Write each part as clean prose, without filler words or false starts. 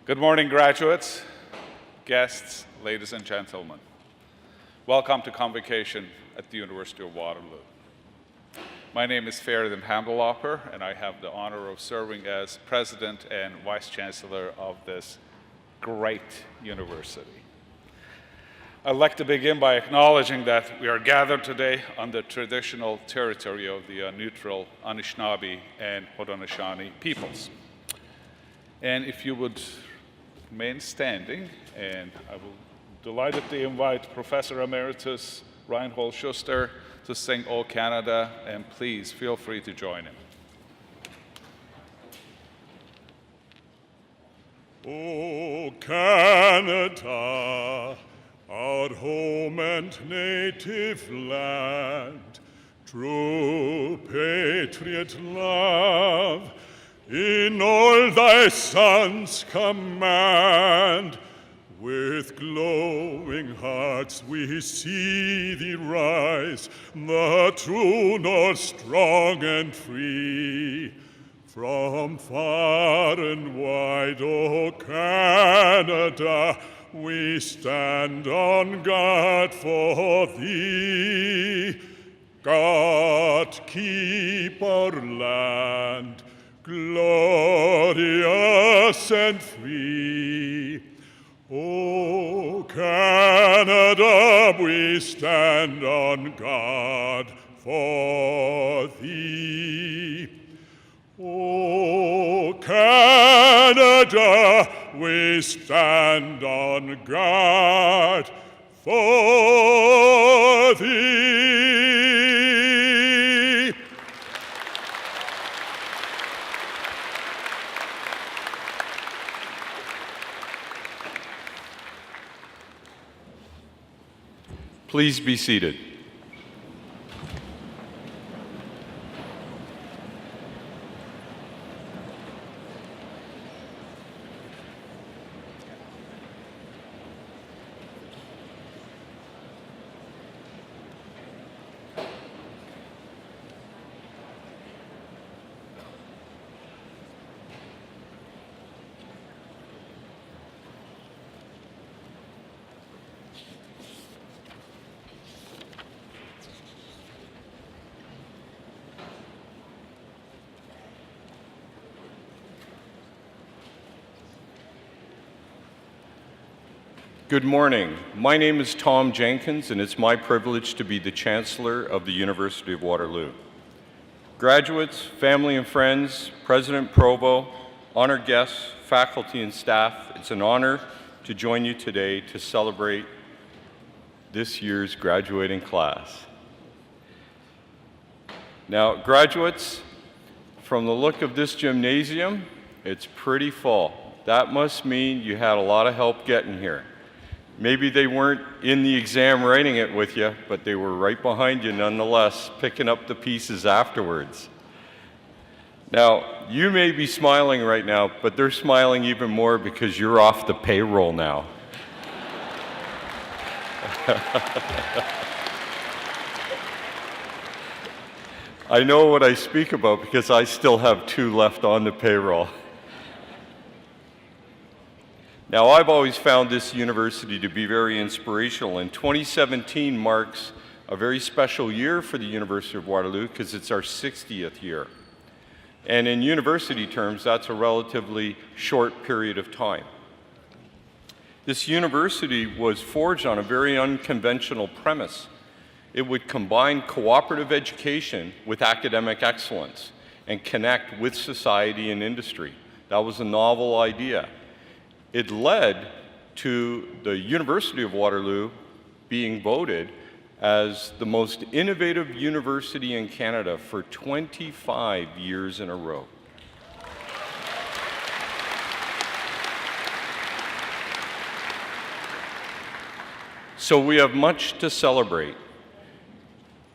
Good morning, graduates, guests, ladies and gentlemen. Welcome to Convocation at the University of Waterloo. My name is Feridun Hamdalapur, and I have the honor of serving as President and Vice Chancellor of this great university. I'd like to begin by acknowledging that we are gathered today on the traditional territory of the neutral Anishinaabe and Haudenosaunee peoples. And if you would remain standing, and I will delightedly invite Professor Emeritus Reinhold Schuster to sing O Canada, and please feel free to join him. O Canada, our home and native land, true patriot love, in all thy sons command. With glowing hearts we see thee rise, the true North strong and free. From far and wide, O Canada, we stand on guard for thee. God keep our land, glorious and free. O Canada, we stand on guard for thee. O Canada, we stand on guard for thee. Please be seated. Good morning. My name is Tom Jenkins, and it's my privilege to be the Chancellor of the University of Waterloo. Graduates, family and friends, President Provost, honored guests, faculty and staff, it's an honor to join you today to celebrate this year's graduating class. Now, graduates, from the look of this gymnasium, it's pretty full. That must mean you had a lot of help getting here. Maybe they weren't in the exam writing it with you, but they were right behind you nonetheless, picking up the pieces afterwards. Now, you may be smiling right now, but they're smiling even more because you're off the payroll now. I know what I speak about because I still have 2 left on the payroll. Now, I've always found this university to be very inspirational, and 2017 marks a very special year for the University of Waterloo because it's our 60th year. And in university terms, that's a relatively short period of time. This university was forged on a very unconventional premise. It would combine cooperative education with academic excellence and connect with society and industry. That was a novel idea. It led to the University of Waterloo being voted as the most innovative university in Canada for 25 years in a row. So we have much to celebrate.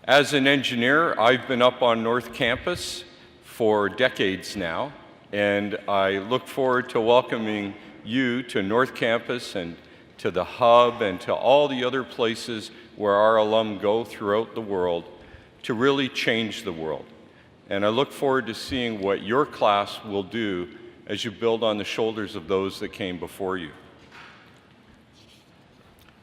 As an engineer, I've been up on North Campus for decades now, and I look forward to welcoming you to North Campus and to the Hub and to all the other places where our alum go throughout the world to really change the world. And I look forward to seeing what your class will do as you build on the shoulders of those that came before you.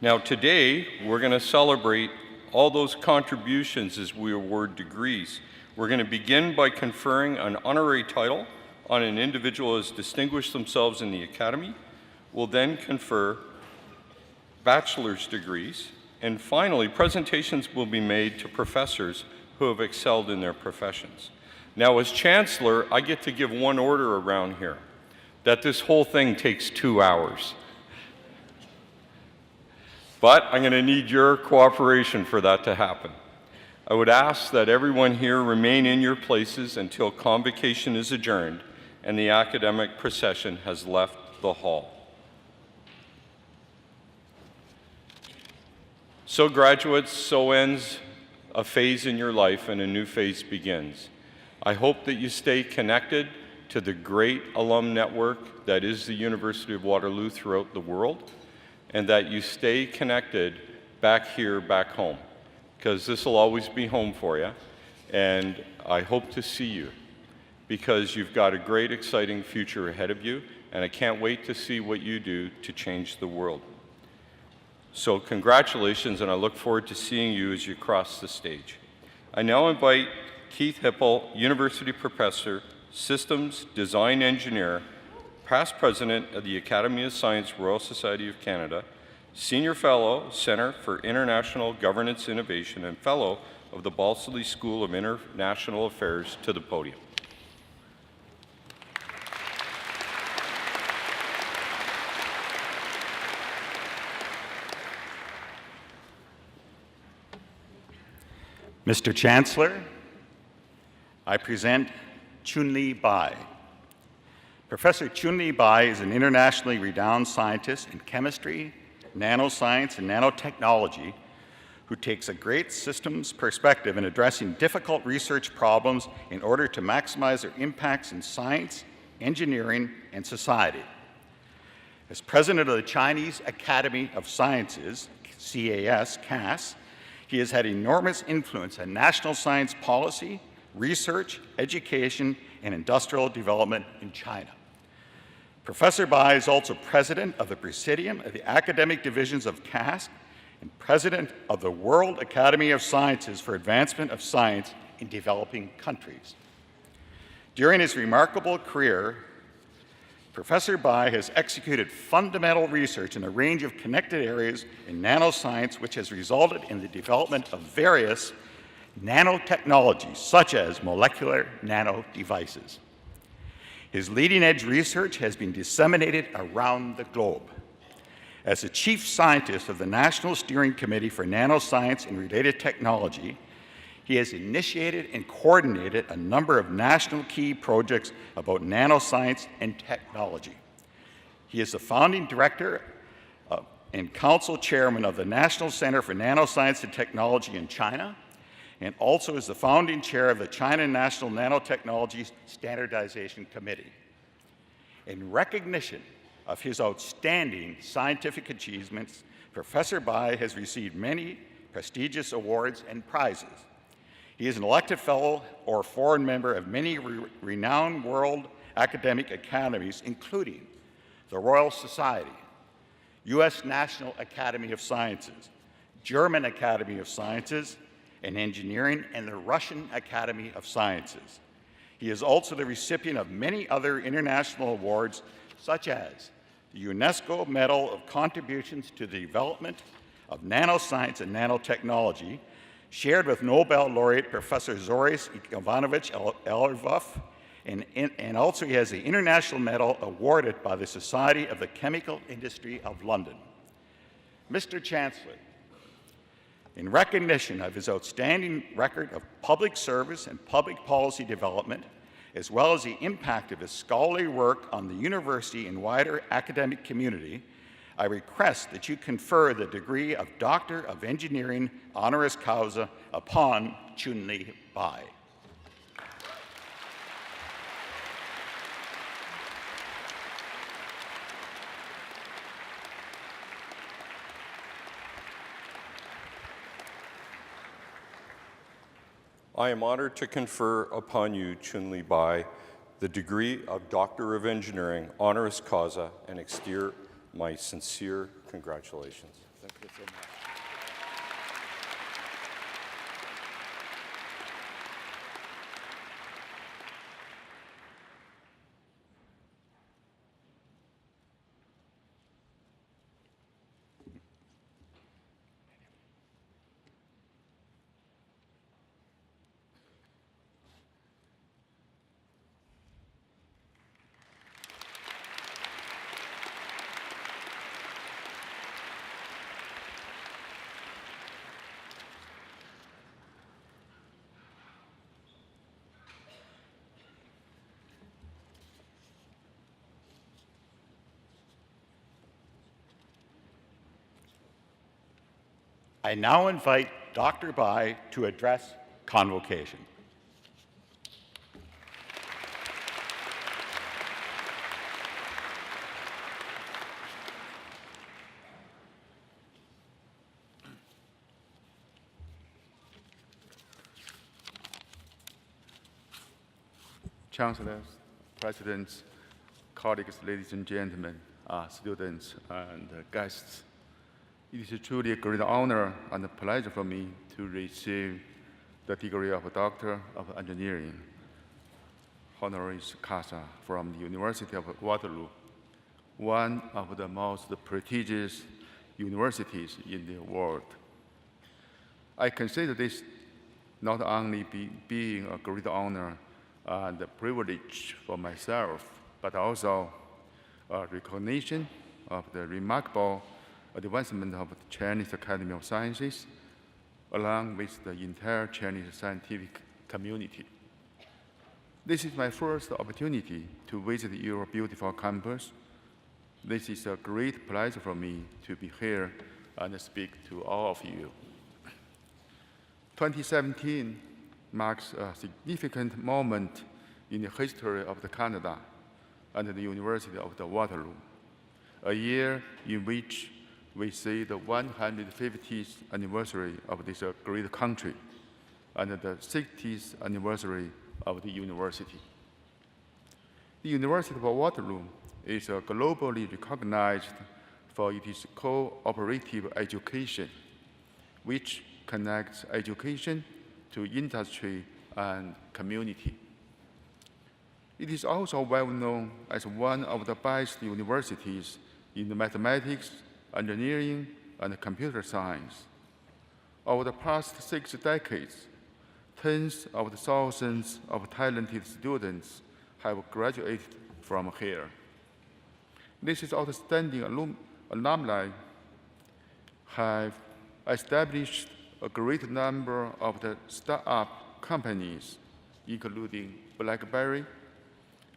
Now today, we're going to celebrate all those contributions as we award degrees. We're going to begin by conferring an honorary title on an individual who has distinguished themselves in the Academy. We'll then confer bachelor's degrees, and finally, presentations will be made to professors who have excelled in their professions. Now, as Chancellor, I get to give one order around here, that this whole thing takes 2 hours. But I'm going to need your cooperation for that to happen. I would ask that everyone here remain in your places until Convocation is adjourned and the academic procession has left the hall. So graduates, so ends a phase in your life and a new phase begins. I hope that you stay connected to the great alum network that is the University of Waterloo throughout the world, and that you stay connected back here, back home, because this will always be home for you, and I hope to see you, because you've got a great, exciting future ahead of you, and I can't wait to see what you do to change the world. So congratulations, and I look forward to seeing you as you cross the stage. I now invite Keith Hipple, University Professor, Systems Design Engineer, past President of the Academy of Science, Royal Society of Canada, Senior Fellow, Centre for International Governance Innovation, and Fellow of the Balsillie School of International Affairs, to the podium. Mr. Chancellor, I present Chun-Li Bai. Professor Chun-Li Bai is an internationally renowned scientist in chemistry, nanoscience, and nanotechnology who takes a great systems perspective in addressing difficult research problems in order to maximize their impacts in science, engineering, and society. As president of the Chinese Academy of Sciences, CAS, he has had enormous influence on national science policy, research, education, and industrial development in China. Professor Bai is also president of the Presidium of the Academic Divisions of CAS and president of the World Academy of Sciences for Advancement of Science in Developing Countries. During his remarkable career, Professor Bai has executed fundamental research in a range of connected areas in nanoscience, which has resulted in the development of various nanotechnologies, such as molecular nano devices. His leading-edge research has been disseminated around the globe. As the chief scientist of the National Steering Committee for Nanoscience and Related Technology, he has initiated and coordinated a number of national key projects about nanoscience and technology. He is the founding director and council chairman of the National Center for Nanoscience and Technology in China, and also is the founding chair of the China National Nanotechnology Standardization Committee. In recognition of his outstanding scientific achievements, Professor Bai has received many prestigious awards and prizes. He is an elected fellow or foreign member of many renowned world academic academies, including the Royal Society, U.S. National Academy of Sciences, German Academy of Sciences and Engineering, and the Russian Academy of Sciences. He is also the recipient of many other international awards, such as the UNESCO Medal of Contributions to the Development of Nanoscience and Nanotechnology, shared with Nobel laureate Professor Zoris Ivanovich Elervov, and also he has the International Medal awarded by the Society of the Chemical Industry of London. Mr. Chancellor, in recognition of his outstanding record of public service and public policy development, as well as the impact of his scholarly work on the university and wider academic community, I request that you confer the degree of Doctor of Engineering honoris causa upon Chun-Li Bai. I am honored to confer upon you, Chun-Li Bai, the degree of Doctor of Engineering, honoris causa, and extend my sincere congratulations. Thank you so much. I now invite Dr. Bai to address Convocation. Chancellors, Presidents, colleagues, ladies and gentlemen, students and guests. It is truly a great honor and a pleasure for me to receive the degree of Doctor of Engineering, honoris causa, from the University of Waterloo, one of the most prestigious universities in the world. I consider this not only being a great honor and a privilege for myself, but also a recognition of the remarkable advancement of the Chinese Academy of Sciences, along with the entire Chinese scientific community. This is my first opportunity to visit your beautiful campus. This is a great pleasure for me to be here and speak to all of you. 2017 marks a significant moment in the history of Canada and the University of Waterloo, a year in which we see the 150th anniversary of this great country and the 60th anniversary of the university. The University of Waterloo is globally recognized for its cooperative education, which connects education to industry and community. It is also well known as one of the best universities in mathematics, engineering, and computer science. Over the past 6 decades, tens of thousands of talented students have graduated from here. These outstanding alumni have established a great number of the startup companies, including BlackBerry,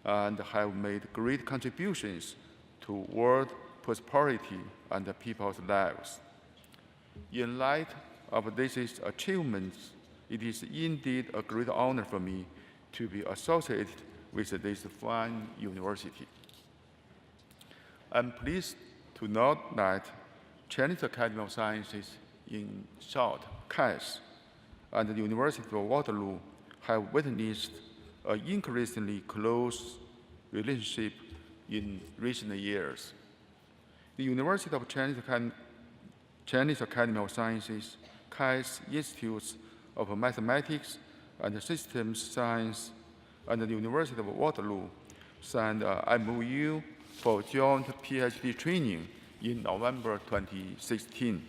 and have made great contributions to world prosperity and the people's lives. In light of these achievements, it is indeed a great honor for me to be associated with this fine university. I'm pleased to note that Chinese Academy of Sciences, in short, CAS, and the University of Waterloo have witnessed an increasingly close relationship in recent years. The University of Chinese Academy of Sciences, CAS Institutes of Mathematics and Systems Science, and the University of Waterloo signed a MOU for joint PhD training in November 2016.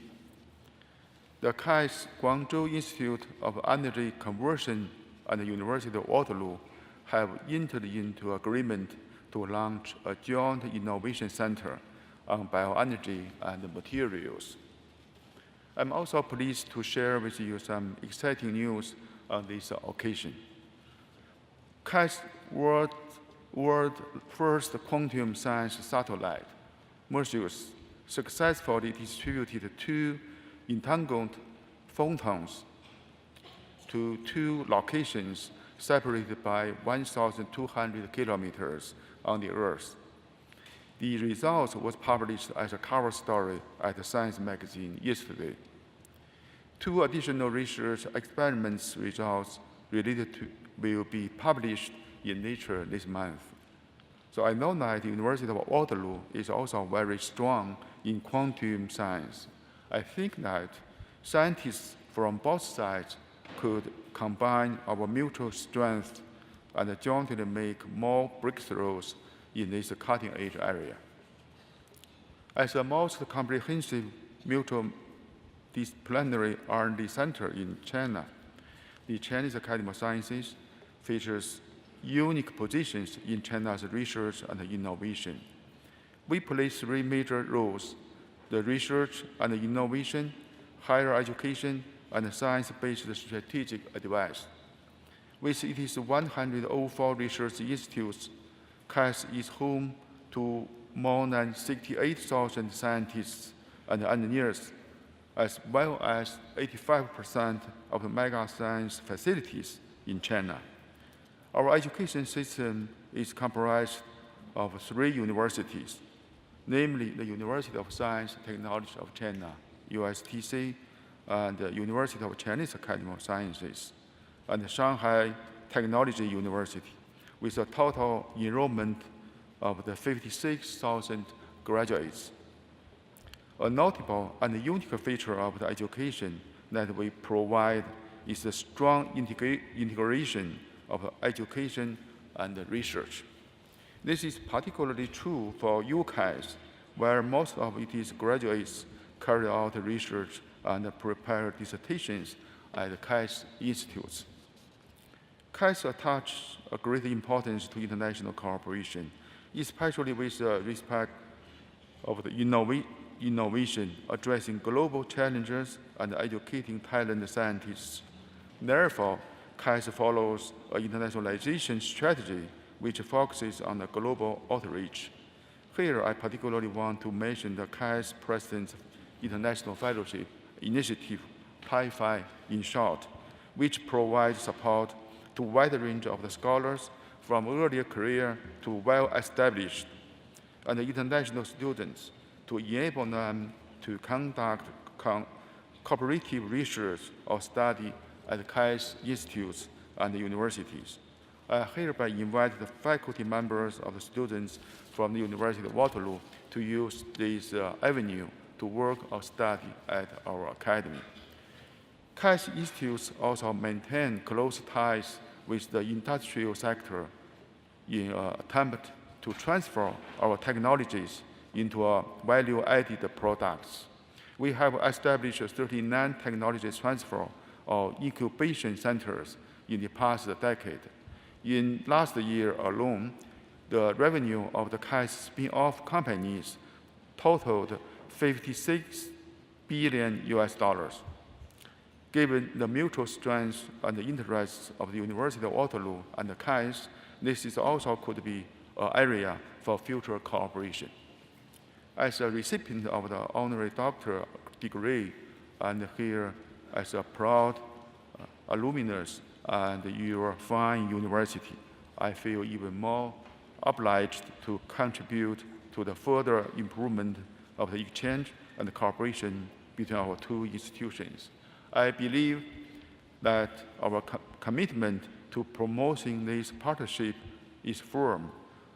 The CAS Guangzhou Institute of Energy Conversion and the University of Waterloo have entered into agreement to launch a joint innovation center on bioenergy and materials. I'm also pleased to share with you some exciting news on this occasion. CAS world first quantum science satellite, Mercius, successfully distributed 2 entangled photons to 2 locations separated by 1,200 kilometers on the Earth. The result was published as a cover story at the Science magazine yesterday. 2 additional research experiments results will be published in Nature this month. So I know that the University of Waterloo is also very strong in quantum science. I think that scientists from both sides could combine our mutual strength and jointly make more breakthroughs in this cutting-edge area. As the most comprehensive multidisciplinary R&D center in China, the Chinese Academy of Sciences features unique positions in China's research and innovation. We play three major roles: the research and innovation, higher education, and science-based strategic advice. With its 104 research institutes, CAS is home to more than 68,000 scientists and engineers, as well as 85% of the mega science facilities in China. Our education system is comprised of three universities, namely the University of Science and Technology of China, USTC, and the University of Chinese Academy of Sciences, and the Shanghai Technology University, with a total enrollment of 56,000 graduates. A notable and unique feature of the education that we provide is the strong integration of education and research. This is particularly true for UCAS, where most of its graduates carry out research and prepare dissertations at CAS institutes. CAS attaches a great importance to international cooperation, especially with respect of the innovation, addressing global challenges and educating talented scientists. Therefore, CAS follows an internationalization strategy which focuses on the global outreach. Here, I particularly want to mention the CAS President's International Fellowship Initiative, PI-FI in short, which provides support to a wide range of the scholars from early career to well-established and international students to enable them to conduct cooperative research or study at CAS institutes and universities. I hereby invite the faculty members of the students from the University of Waterloo to use this avenue to work or study at our academy. CAS institutes also maintain close ties with the industrial sector in an attempt to transfer our technologies into value-added products. We have established 39 technology transfer or incubation centers in the past decade. In last year alone, the revenue of the CAS spin-off companies totaled $56 billion. Given the mutual strength and the interests of the University of Waterloo and the CAS, this is also could be an area for future cooperation. As a recipient of the honorary doctorate degree and here as a proud alumnus and your fine university, I feel even more obliged to contribute to the further improvement of the exchange and the cooperation between our two institutions. I believe that our commitment to promoting this partnership is firm,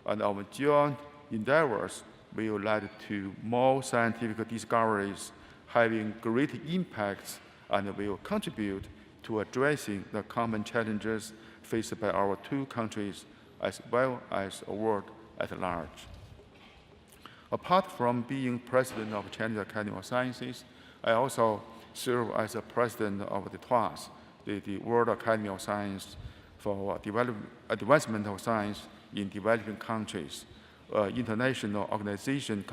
and our joint endeavors will lead to more scientific discoveries having great impacts and will contribute to addressing the common challenges faced by our two countries as well as the world at large. Apart from being president of Chinese Academy of Sciences, I also serve as a president of the TWAS, the World Academy of Science for Advancement of Science in Developing Countries, an international organization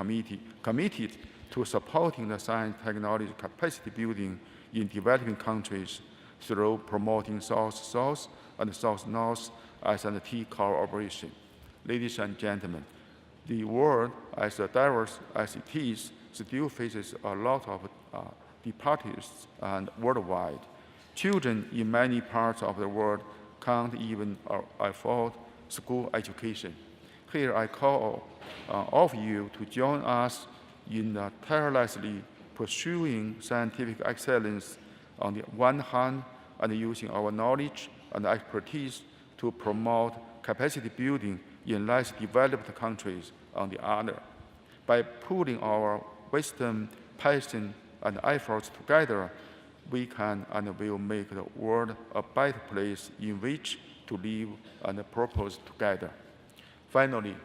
committed to supporting the science technology capacity building in developing countries through promoting South-South and South-North as a key cooperation. Ladies and gentlemen, the world, as diverse as it is, still faces a lot of departures and worldwide. Children in many parts of the world can't even afford school education. Here I call all of you to join us in tirelessly pursuing scientific excellence on the one hand and using our knowledge and expertise to promote capacity building in less developed countries on the other. By pooling our wisdom, passion, and efforts together, we can and will make the world a better place in which to live and purpose together. Finally,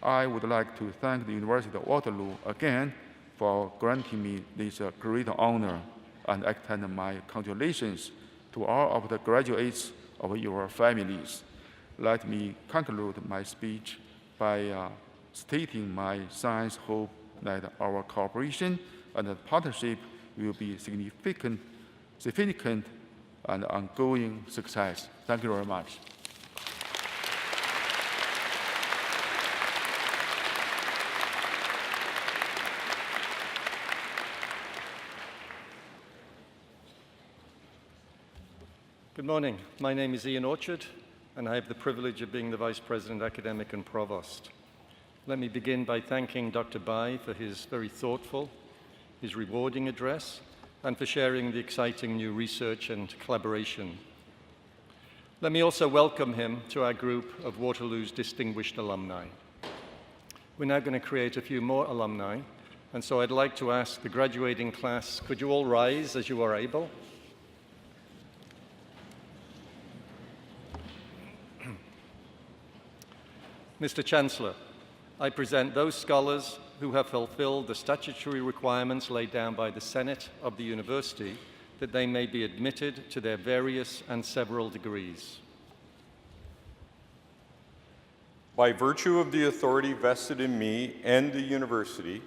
I would like to thank the University of Waterloo again for granting me this great honor and extend my congratulations to all of the graduates of your families. Let me conclude my speech by stating my sincere hope that our cooperation and partnership will be significant and ongoing success. Thank you very much. Good morning. My name is Ian Orchard, and I have the privilege of being the Vice President, Academic and Provost. Let me begin by thanking Dr. Bai for his very thoughtful, his rewarding address, and for sharing the exciting new research and collaboration. Let me also welcome him to our group of Waterloo's distinguished alumni. We're now going to create a few more alumni, and so I'd like to ask the graduating class, could you all rise as you are able? Mr. Chancellor, I present those scholars who have fulfilled the statutory requirements laid down by the Senate of the University that they may be admitted to their various and several degrees. By virtue of the authority vested in me and the University,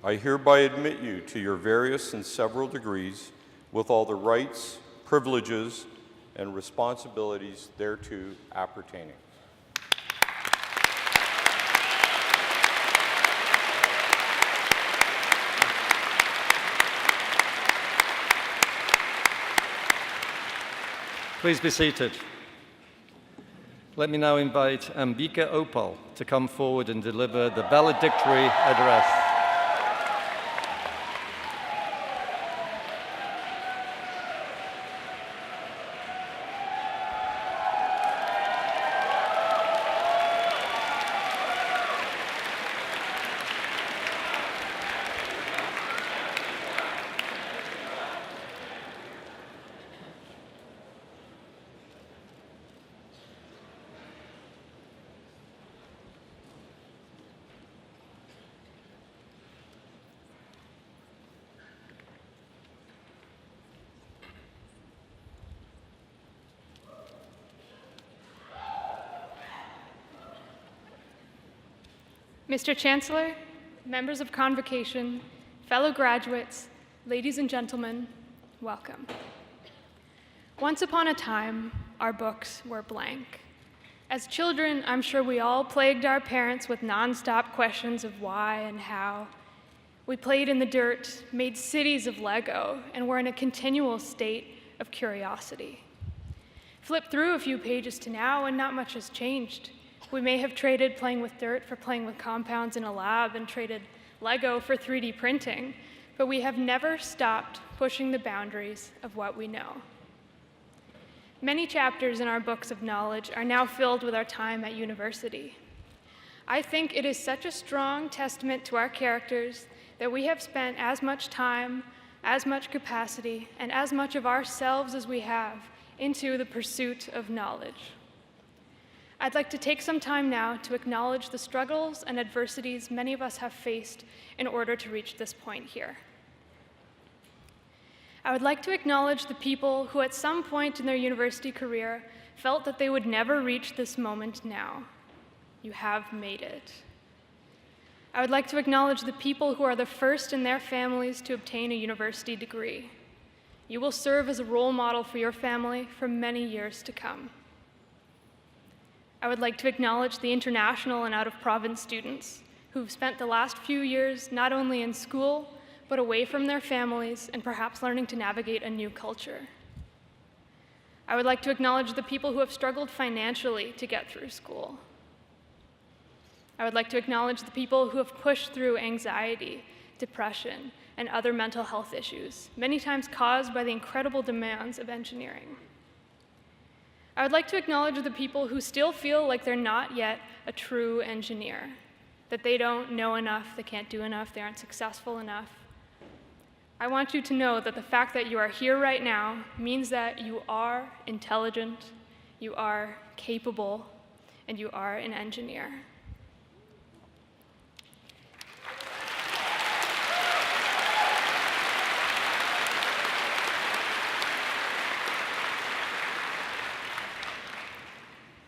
I hereby admit you to your various and several degrees with all the rights, privileges, and responsibilities thereto appertaining. Please be seated. Let me now invite Ambika Opal to come forward and deliver the valedictory address. Mr. Chancellor, members of Convocation, fellow graduates, ladies and gentlemen, welcome. Once upon a time, our books were blank. As children, I'm sure we all plagued our parents with nonstop questions of why and how. We played in the dirt, made cities of Lego, and were in a continual state of curiosity. Flip through a few pages to now, and not much has changed. We may have traded playing with dirt for playing with compounds in a lab and traded Lego for 3D printing, but we have never stopped pushing the boundaries of what we know. Many chapters in our books of knowledge are now filled with our time at university. I think it is such a strong testament to our characters that we have spent as much time, as much capacity, and as much of ourselves as we have into the pursuit of knowledge. I'd like to take some time now to acknowledge the struggles and adversities many of us have faced in order to reach this point here. I would like to acknowledge the people who at some point in their university career felt that they would never reach this moment now. You have made it. I would like to acknowledge the people who are the first in their families to obtain a university degree. You will serve as a role model for your family for many years to come. I would like to acknowledge the international and out-of-province students who've spent the last few years not only in school, but away from their families and perhaps learning to navigate a new culture. I would like to acknowledge the people who have struggled financially to get through school. I would like to acknowledge the people who have pushed through anxiety, depression, and other mental health issues, many times caused by the incredible demands of engineering. I I would like to acknowledge the people who still feel like they're not yet a true engineer, that they don't know enough, they can't do enough, they aren't successful enough. I want you to know that the fact that you are here right now means that you are intelligent, you are capable, and you are an engineer.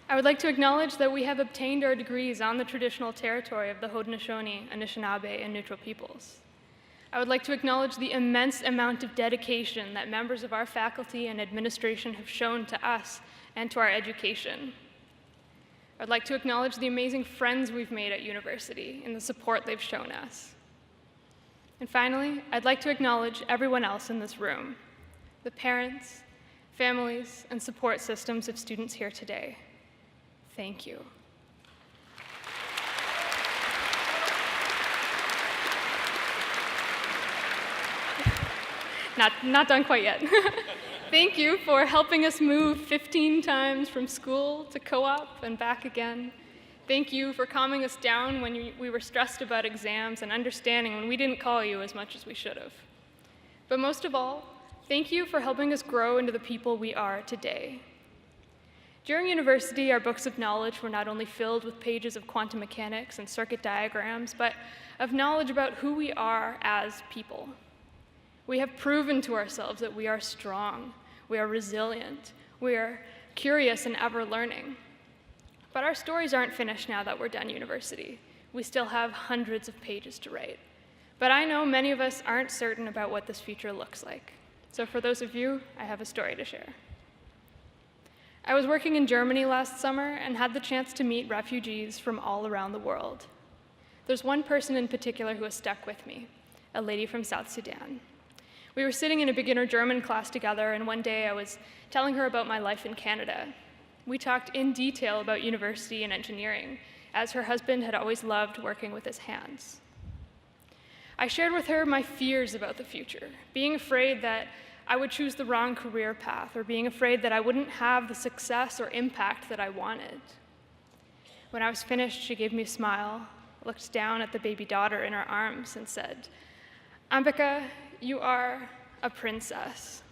I would like to acknowledge that we have obtained our degrees on the traditional territory of the Haudenosaunee, Anishinaabe, and Neutral peoples. I would like to acknowledge the immense amount of dedication that members of our faculty and administration have shown to us and to our education. I'd like to acknowledge the amazing friends we've made at university and the support they've shown us. And finally, I'd like to acknowledge everyone else in this room, the parents, families, and support systems of students here today. Thank you. Not done quite yet. Thank you for helping us move 15 times from school to co-op and back again. Thank you for calming us down when we were stressed about exams and understanding when we didn't call you as much as we should have. But most of all, thank you for helping us grow into the people we are today. During university, our books of knowledge were not only filled with pages of quantum mechanics and circuit diagrams, but of knowledge about who we are as people. We have proven to ourselves that we are strong, we are resilient, we are curious and ever learning. But our stories aren't finished now that we're done university. We still have hundreds of pages to write. But I know many of us aren't certain about what this future looks like. So for those of you, I have a story to share. I was working in Germany last summer and had the chance to meet refugees from all around the world. There's one person in particular who has stuck with me, a lady from South Sudan. We were sitting in a beginner German class together, and one day I was telling her about my life in Canada. We talked in detail about university and engineering, as her husband had always loved working with his hands. I shared with her my fears about the future, being afraid that I would choose the wrong career path, or being afraid that I wouldn't have the success or impact that I wanted. When I was finished, she gave me a smile, looked down at the baby daughter in her arms, and said, "Ambika, you are a princess.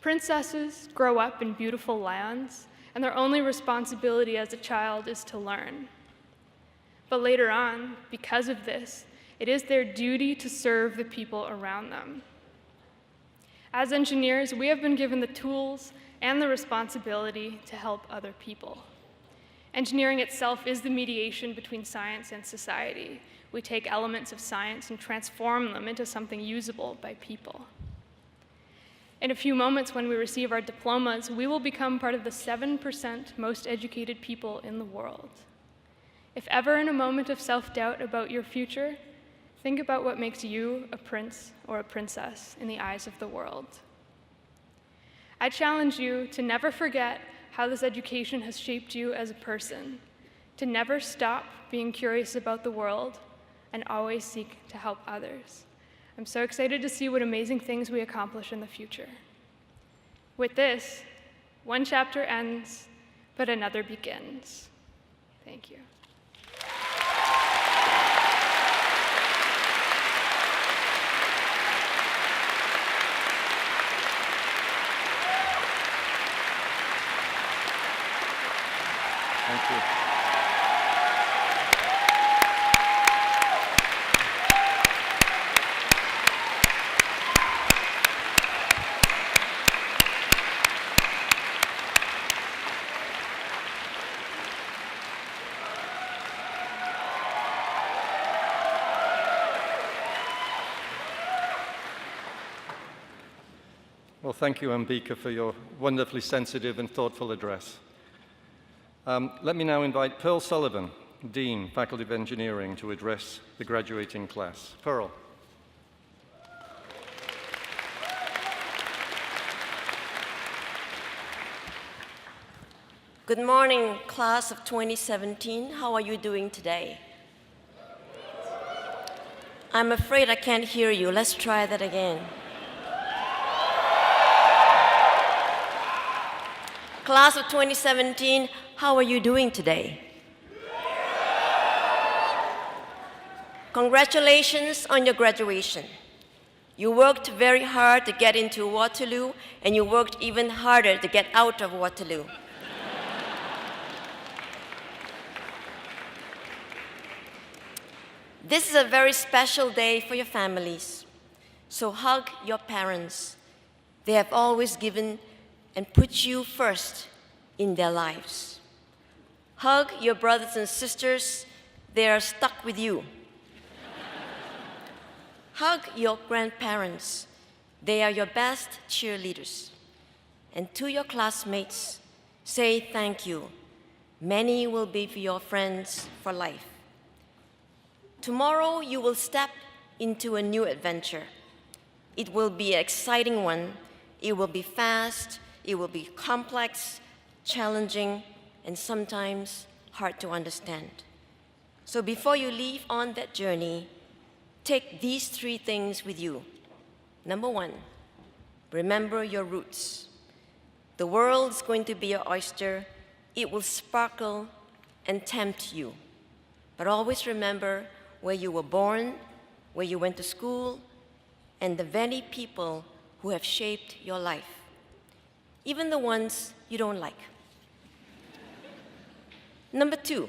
Princesses grow up in beautiful lands, and their only responsibility as a child is to learn. But later on, because of this, it is their duty to serve the people around them. As engineers, we have been given the tools and the responsibility to help other people. Engineering itself is the mediation between science and society. We take elements of science and transform them into something usable by people. In a few moments, when we receive our diplomas, we will become part of the 7% most educated people in the world. If ever in a moment of self-doubt about your future, think about what makes you a prince or a princess in the eyes of the world. I challenge you to never forget how this education has shaped you as a person, to never stop being curious about the world, and always seek to help others. I'm so excited to see what amazing things we accomplish in the future. With this, one chapter ends, but another begins. Thank you. Thank you. Well, thank you, Ambika, for your wonderfully sensitive and thoughtful address. Let me now invite Pearl Sullivan, Dean, Faculty of Engineering, to address the graduating class. Pearl. Good morning, class of 2017. How are you doing today? I'm afraid I can't hear you. Let's try that again. Class of 2017, how are you doing today? Congratulations on your graduation. You worked very hard to get into Waterloo, and you worked even harder to get out of Waterloo. This is a very special day for your families, so hug your parents. They have always given and put you first in their lives. Hug your brothers and sisters. They are stuck with you. Hug your grandparents. They are your best cheerleaders. And to your classmates, say thank you. Many will be your friends for life. Tomorrow, you will step into a new adventure. It will be an exciting one. It will be fast, it will be complex, challenging, and sometimes hard to understand. So before you leave on that journey, take these 3 things with you. Number 1, remember your roots. The world is going to be your oyster. It will sparkle and tempt you. But always remember where you were born, where you went to school, and the very people who have shaped your life, even the ones you don't like. Number 2,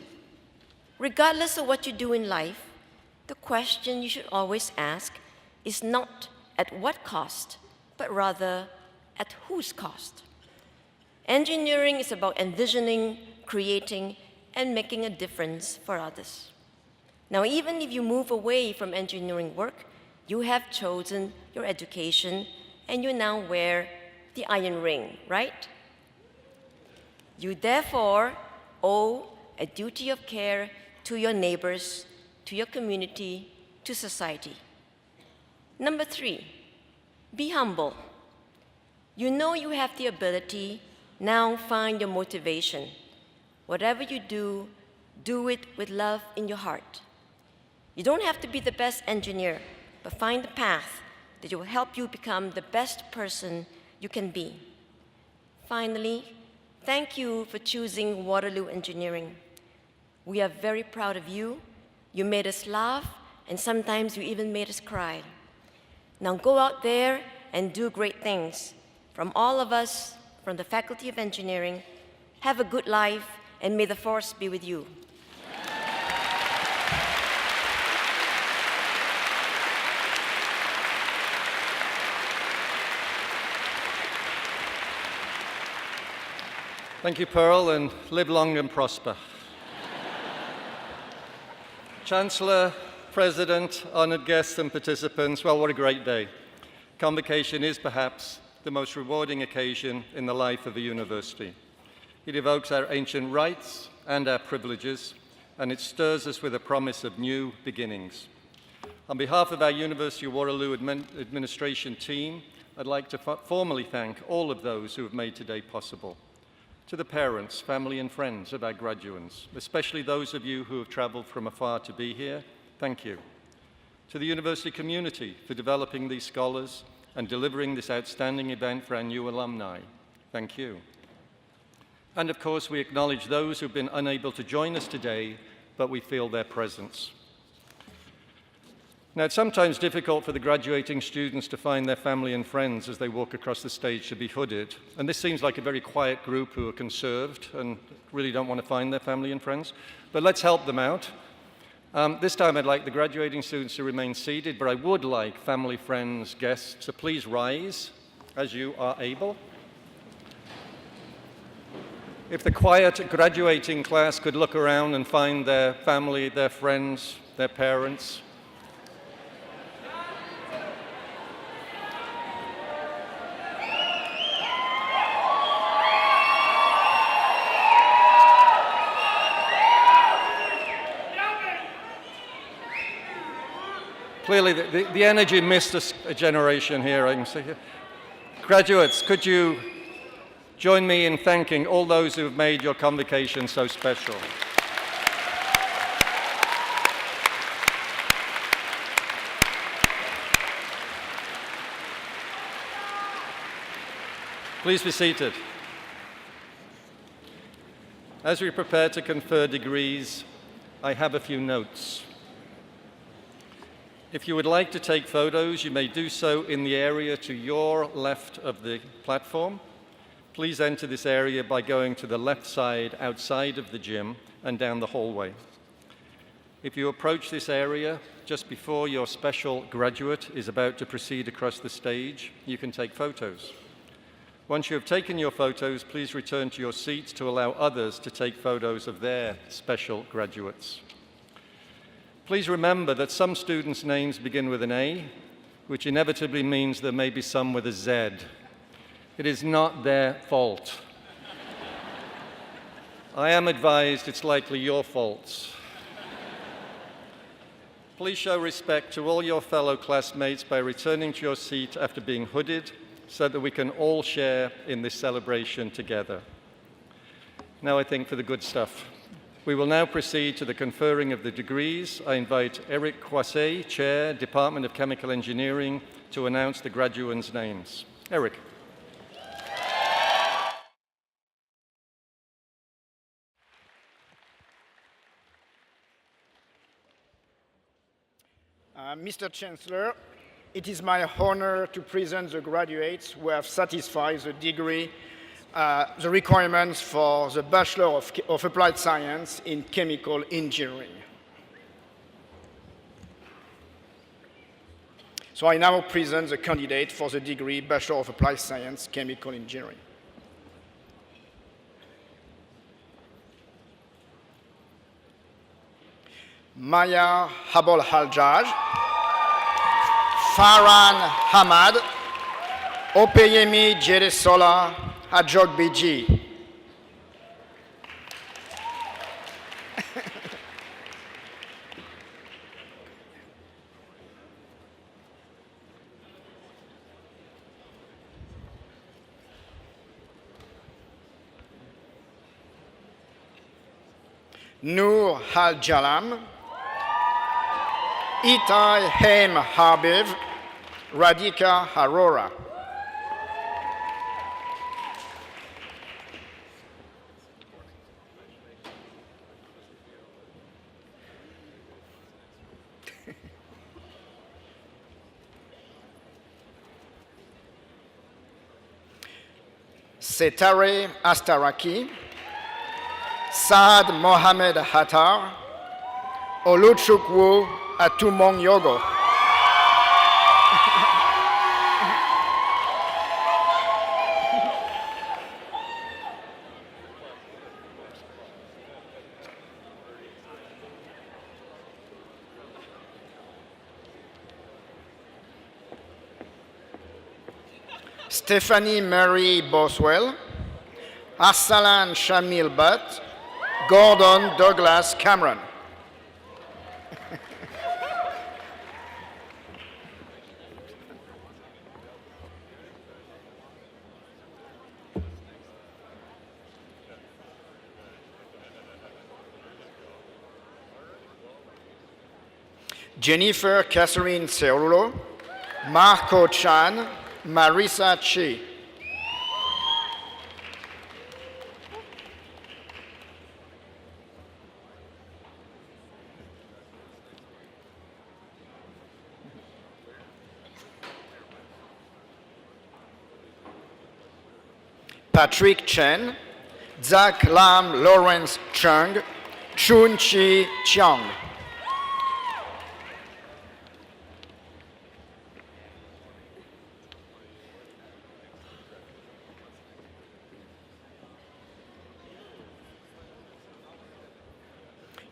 regardless of what you do in life, the question you should always ask is not at what cost, but rather at whose cost. Engineering is about envisioning, creating, and making a difference for others. Now, even if you move away from engineering work, you have chosen your education and you now wear the iron ring, right? You therefore owe a duty of care to your neighbors, to your community, to society. Number 3, be humble. You know you have the ability, now find your motivation. Whatever you do, do it with love in your heart. You don't have to be the best engineer, but find the path that will help you become the best person you can be. Finally, thank you for choosing Waterloo Engineering. We are very proud of you. You made us laugh, and sometimes you even made us cry. Now go out there and do great things. From all of us, from the Faculty of Engineering, have a good life, and may the force be with you. Thank you, Pearl, and live long and prosper. Chancellor, President, honored guests and participants, well, what a great day. Convocation is perhaps the most rewarding occasion in the life of a university. It evokes our ancient rights and our privileges, and it stirs us with a promise of new beginnings. On behalf of our University of Waterloo administration team, I'd like to formally thank all of those who have made today possible. To the parents, family, and friends of our graduates, especially those of you who have traveled from afar to be here, thank you. To the university community for developing these scholars and delivering this outstanding event for our new alumni, thank you. And of course, we acknowledge those who've been unable to join us today, but we feel their presence. Now, it's sometimes difficult for the graduating students to find their family and friends as they walk across the stage to be hooded. And this seems like a very quiet group who are conserved and really don't want to find their family and friends. But let's help them out. This time I'd like the graduating students to remain seated, but I would like family, friends, guests to please rise as you are able. If the quiet graduating class could look around and find their family, their friends, their parents. Clearly, the energy missed a generation here, I can see here. Graduates, could you join me in thanking all those who have made your convocation so special? Please be seated. As we prepare to confer degrees, I have a few notes. If you would like to take photos, you may do so in the area to your left of the platform. Please enter this area by going to the left side outside of the gym and down the hallway. If you approach this area just before your special graduate is about to proceed across the stage, you can take photos. Once you have taken your photos, please return to your seats to allow others to take photos of their special graduates. Please remember that some students' names begin with an A, which inevitably means there may be some with a Z. It is not their fault. I am advised it's likely your fault. Please show respect to all your fellow classmates by returning to your seat after being hooded so that we can all share in this celebration together. Now I think for the good stuff. We will now proceed to the conferring of the degrees. I invite Eric Coisset, Chair, Department of Chemical Engineering, to announce the graduates' names. Eric. Mr. Chancellor, it is my honor to present the graduates who have satisfied the degree, the requirements for the Bachelor of Applied Science in Chemical Engineering. So I now present the candidate for the degree Bachelor of Applied Science, Chemical Engineering. Maya Habol Haljaj, Farhan Hamad, Opeyemi Jeresola Ajogbiji. Noor Al Jalam, Itai Haim Habib, Radhika Arora. Setare Astaraki, Saad Mohamed Hattar, Oluchukwu Atumong Yogo. Stephanie Mary Boswell, Arsalan Shamil Butt, Gordon Douglas Cameron. Jennifer Catherine Cerulo, Marco Chan, Marisa Chi. Patrick Chen, Zach Lam Lawrence Chung, Chun Chi Chiang.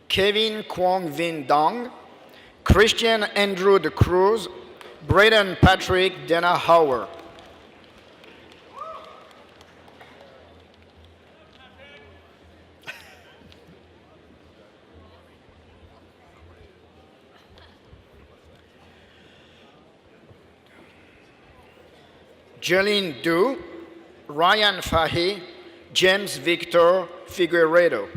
Kevin Kwong Vin Dong, Christian Andrew De Cruz, Braden Patrick Dana Hauer. Jeline Du, Ryan Fahy, James Victor Figueredo.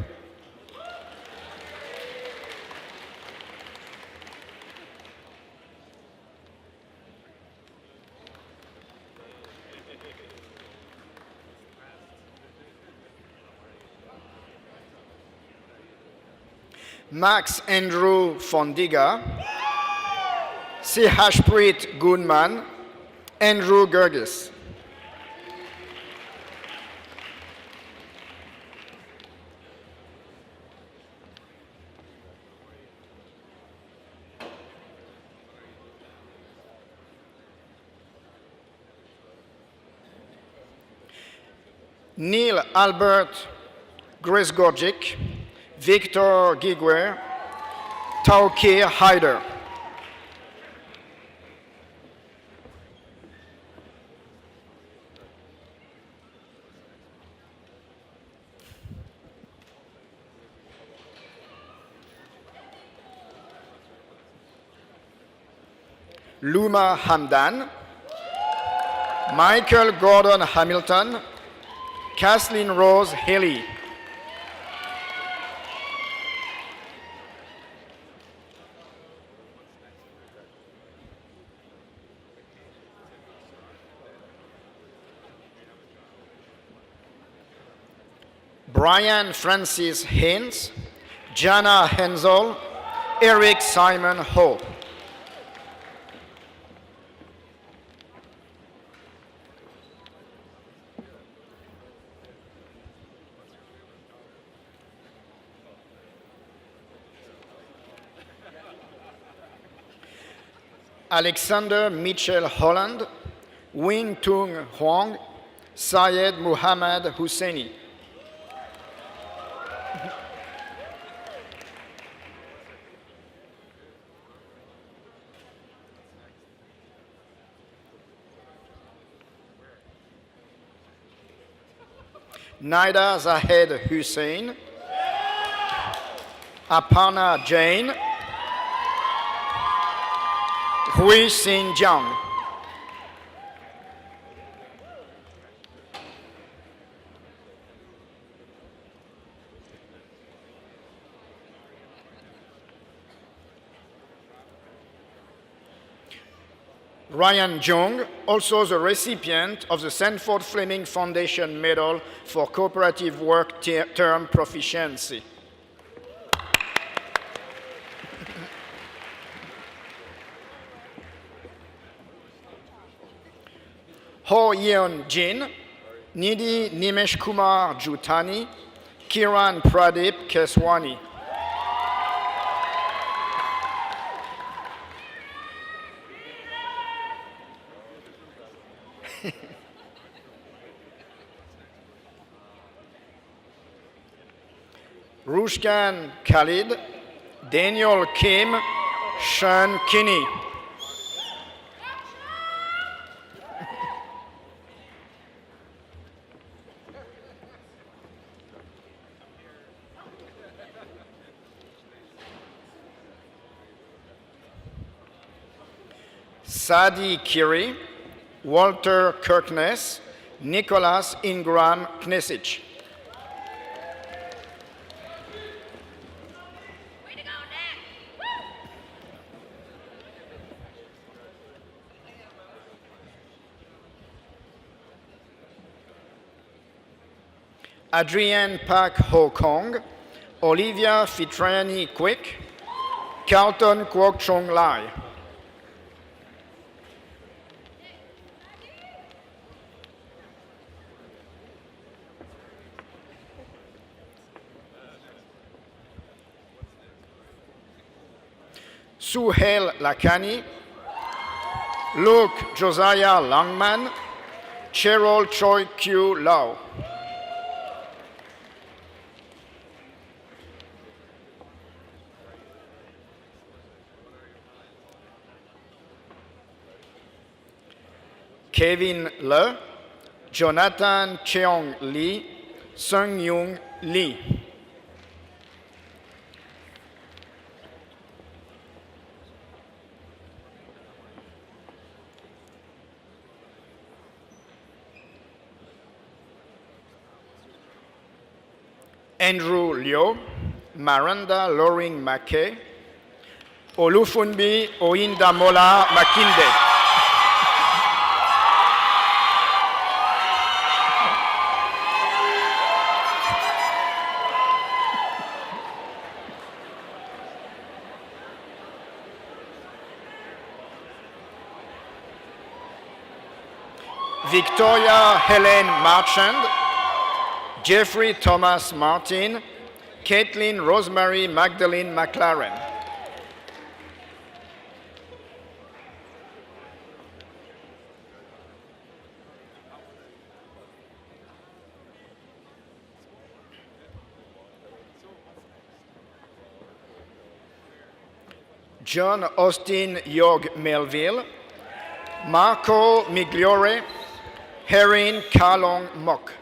Max Andrew Fondiga, Sihashpreet Gunman, Andrew Gergis. Neil Albert Grisgorgic, Victor Giguer, Taukir Haider. Luma Hamdan, Michael Gordon Hamilton, Kathleen Rose Haley. Brian Francis Haynes, Jana Hensel, Eric Simon Ho. Alexander Mitchell Holland, Wing Tung Huang, Syed Muhammad Husseini. Naida Zahed Hussein, Aparna Jain, Hui Xin Jiang. Ryan Jung, also the recipient of the Sanford Fleming Foundation Medal for Cooperative Work Term Proficiency. Ho Yeon Jin, Nidhi Nimesh Kumar Jutani, Kiran Pradeep Keswani. Rushkan Khalid, Daniel Kim, Sean Kinney. Sadi Kiri, Walter Kirkness, Nicholas Ingram Knesic. Adrienne Pak Ho Kong, Olivia Fitriani Quick, Carlton Kwok Chong Lai. Suhail Lakani, Luke Josiah Langman, Cheryl Choi Q Lau. Kevin Le, Jonathan Cheong Lee, Sung Young Lee. Andrew Liu, Miranda Loring McKay, Olufunbi Oyindamola Makinde. Victoria Helen Marchand, Jeffrey Thomas Martin, Caitlin Rosemary Magdalene McLaren. John Austin York Melville, Marco Migliore, Erin Kalong Mok.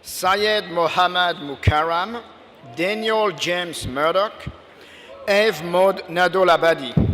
Syed Mohammad Mukarram, Daniel James Murdoch, Eve Maud Nadol Abadi.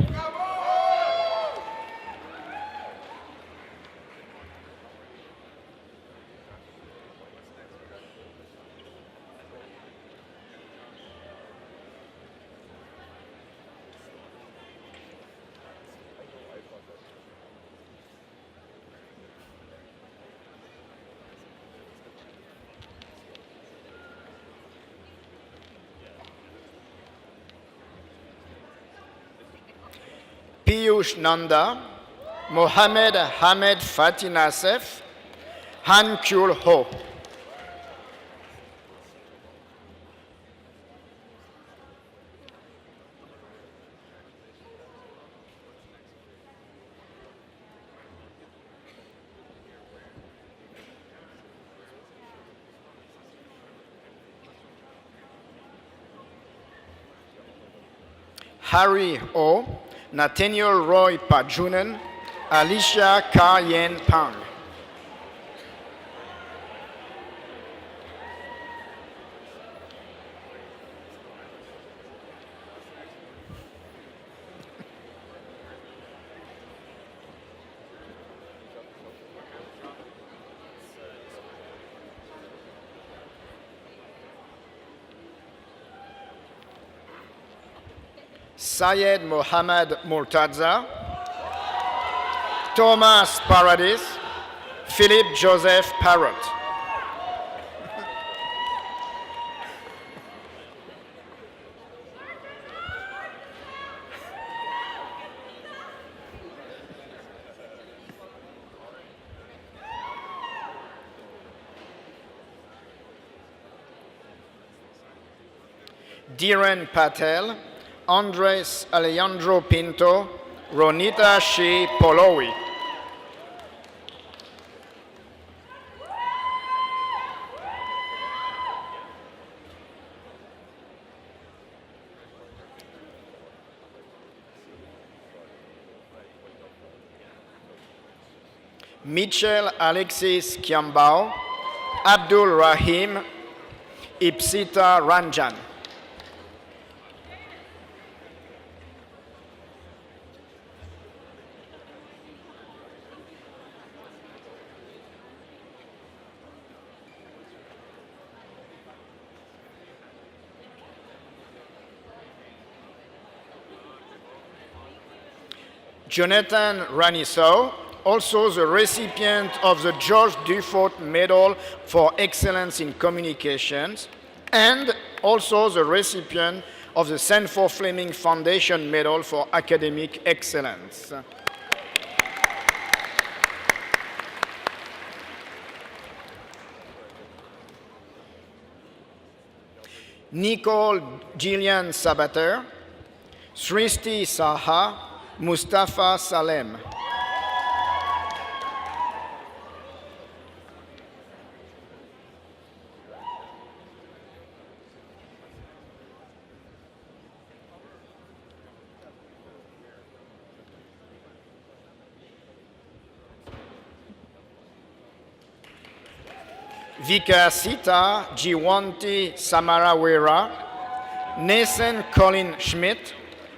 Piyush Nanda, Mohammed Hamed Fatih Nassef, Han Kyul Ho. Harry O, Nathaniel Roy Pajunen, Alicia Ka Yen Pang. Syed Mohammad Murtaza, Thomas Paradis, Philip Joseph Parrott. Dhiren Patel, Andres Alejandro Pinto, Ronita Shi Polowi. Mitchell Alexis Kiambao, Abdul Rahim, Ipsita Ranjan. Jonathan Raniso, also the recipient of the George Dufault Medal for Excellence in Communications, and also the recipient of the Sanford Fleming Foundation Medal for Academic Excellence. Nicole Gillian Sabater, Sristi Saha, Mustafa Salem. Vikasita Jiwanti Samarawera, Nathan Colin Schmidt,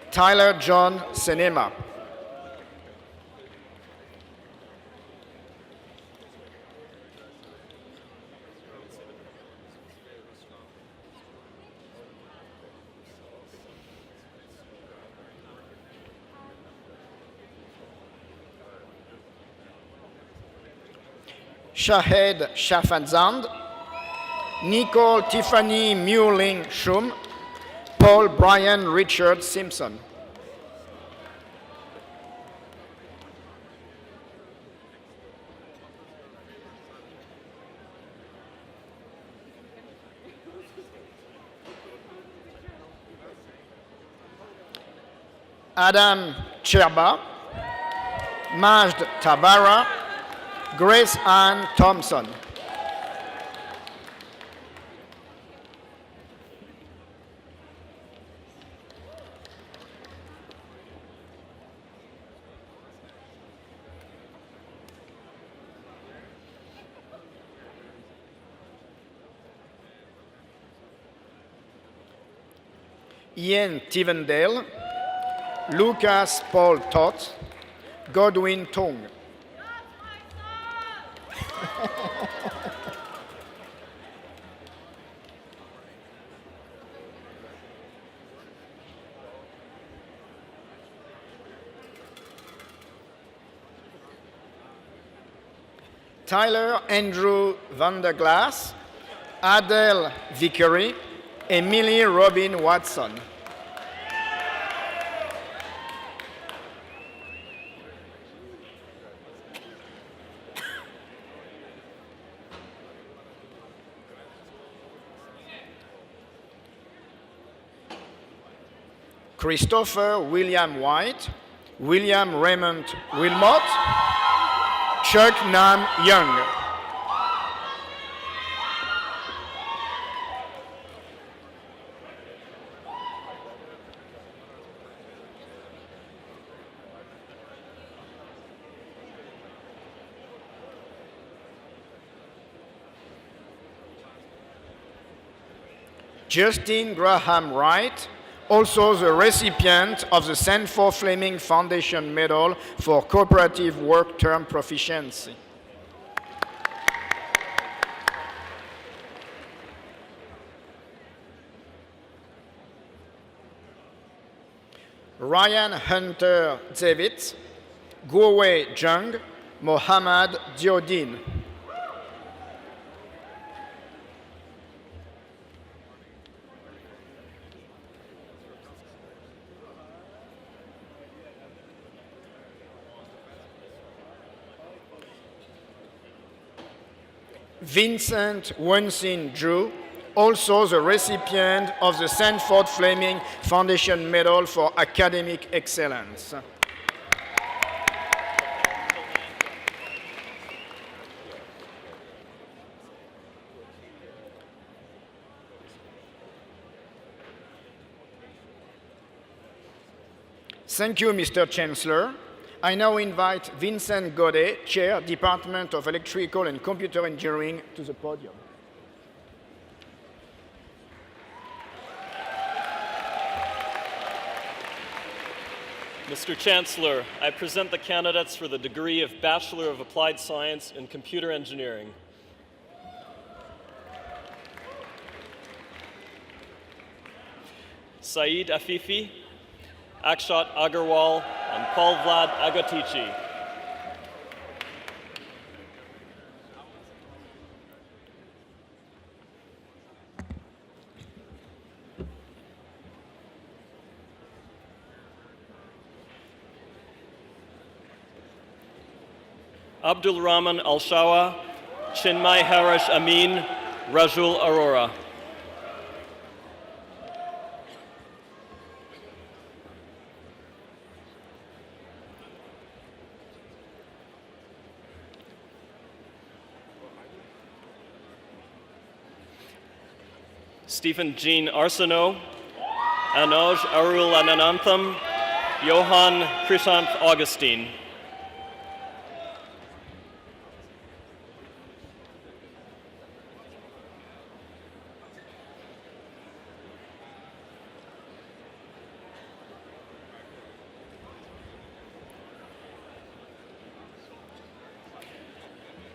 Tyler John Senema. Shahed Shafanzand, Nicole Tiffany Mewling Schum, Paul Brian Richard Simpson. Adam Cherba, Majd Tabara, Grace Ann Thompson. Ian Tivendale, Lucas Paul Toth, Godwin Tong. Tyler Andrew Vanderglass, Adele Vickery, Emily Robin Watson. Christopher William White, William Raymond Wilmot, Chuck Nam Young. Justin Graham Wright, also the recipient of the Sanford Fleming Foundation Medal for Cooperative Work Term Proficiency. Ryan Hunter Zevitz, Guowei Zheng, Mohammad Diodin. Vincent Wensin Drew, also the recipient of the Sanford Fleming Foundation Medal for Academic Excellence. Thank you, Mr. Chancellor. I now invite Vincent Godet, Chair, Department of Electrical and Computer Engineering, to the podium. Mr. Chancellor, I present the candidates for the degree of Bachelor of Applied Science in Computer Engineering. Saeed Afifi, Akshat Agarwal, and Paul Vlad Agotici. Abdul Rahman Al-Shawa, Chinmay Harish Amin, Rajul Arora. Stephen Jean Arsenault, Anoj Arul Ananantham, Johann Krishanth Augustine.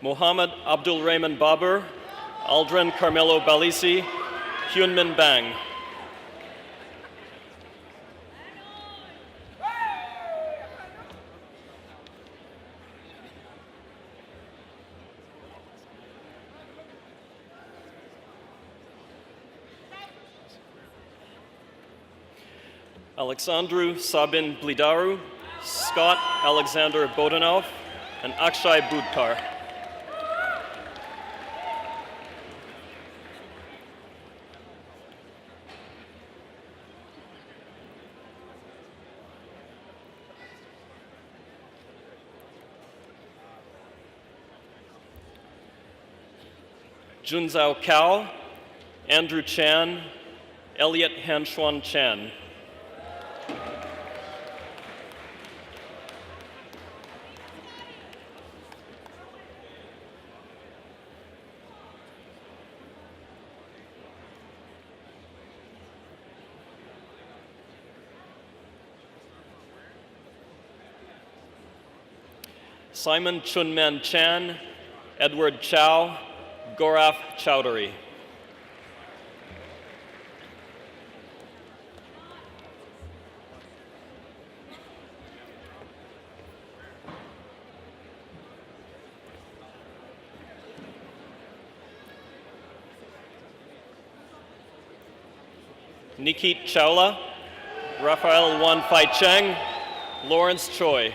Mohammed Abdul Rahman Babar, Aldrin Carmelo Balisi, Hyunmin Bang. Alexandru Sabin Blidaru, Scott Alexander Bodanov, and Akshay Budkar. Junzao Cao, Andrew Chan, Elliot Hanchuan Chan. Simon Chunman Chan, Edward Chow, Gaurav Chowdhury. Nikit Chawla, Raphael Wan Fai Cheng, Lawrence Choi.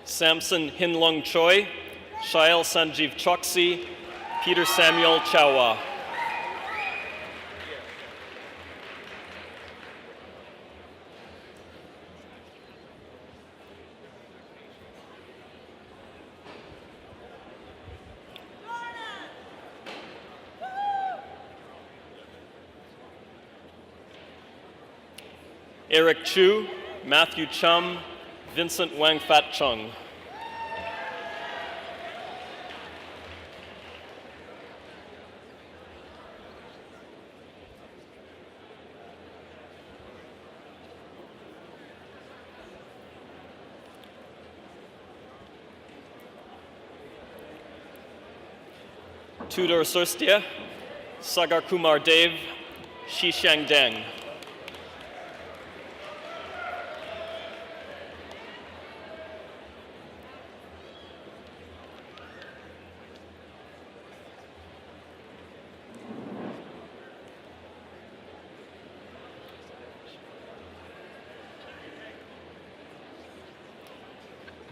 Samson Hinlung Choi, Shail Sanjeev Choksi, Peter Samuel Chawa. Eric Chu, Matthew Chum, Vincent Wang Fat Chung. Tudor Surstia, Sagar Kumar Dev, Shishang Deng.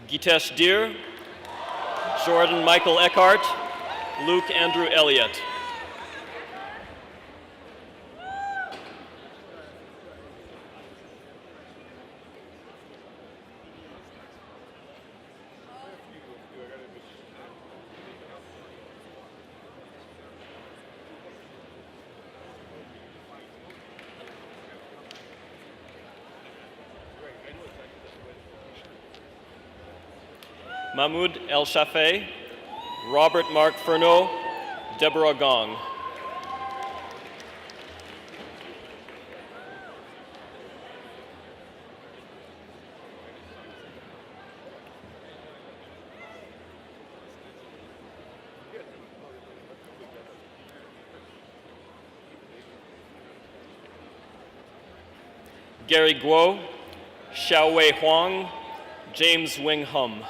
Gitesh Deer, Jordan Michael Eckhart, Luke Andrew Elliott. Mahmoud El Shafei, Robert Mark Furneaux, Deborah Gong. Gary Guo, Xiaowei Huang, James Wing Hum.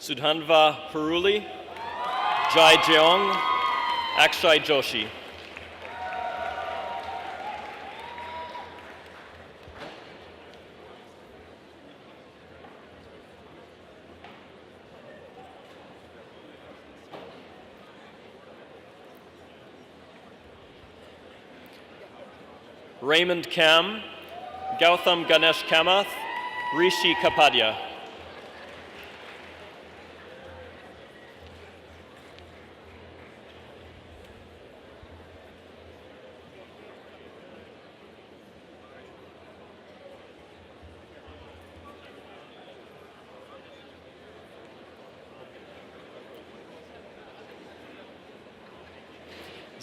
Sudhanva Puruli, Jai Jeong, Akshay Joshi. Raymond Kam, Gautam Ganesh Kamath, Rishi Kapadia.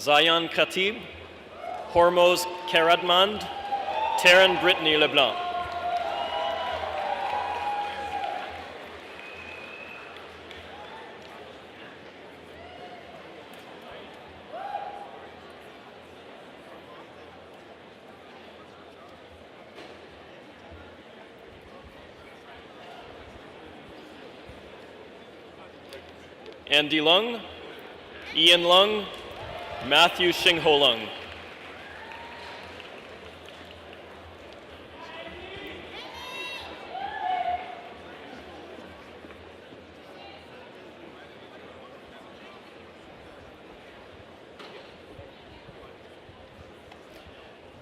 Zayan Khatib, Hormoz Karadmand, Taryn Brittany LeBlanc. Andy Lung, Ian Lung, Matthew Xingho Lung.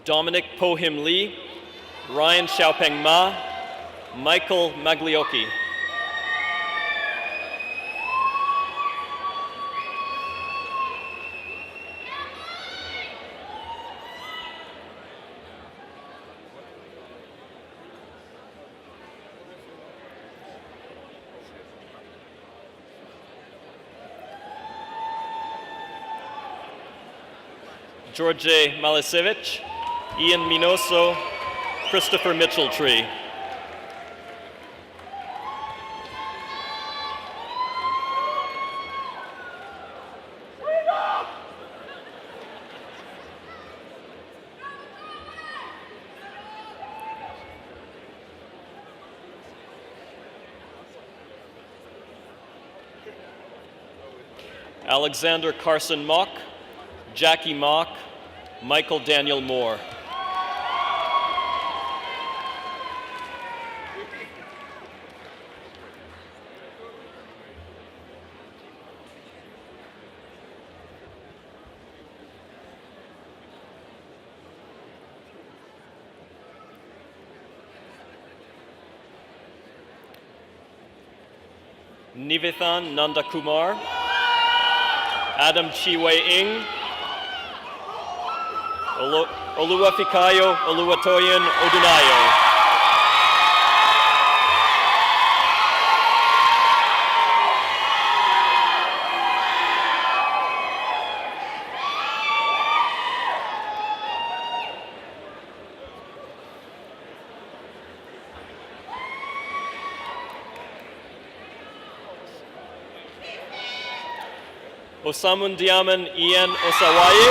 Dominic Pohim Lee, Ryan Xiaopeng Ma, Michael Magliocchi. George Malisevich, Ian Minoso, Christopher Mitchell-Tree. Alexander Carson Mock, Jackie Mock, Michael Daniel Moore. Nivethan Nandakumar, Adam Chiwe-ing, Oluwafikayo Oluwatoyin Odunayo. Osamundiaman Ian Osawaye,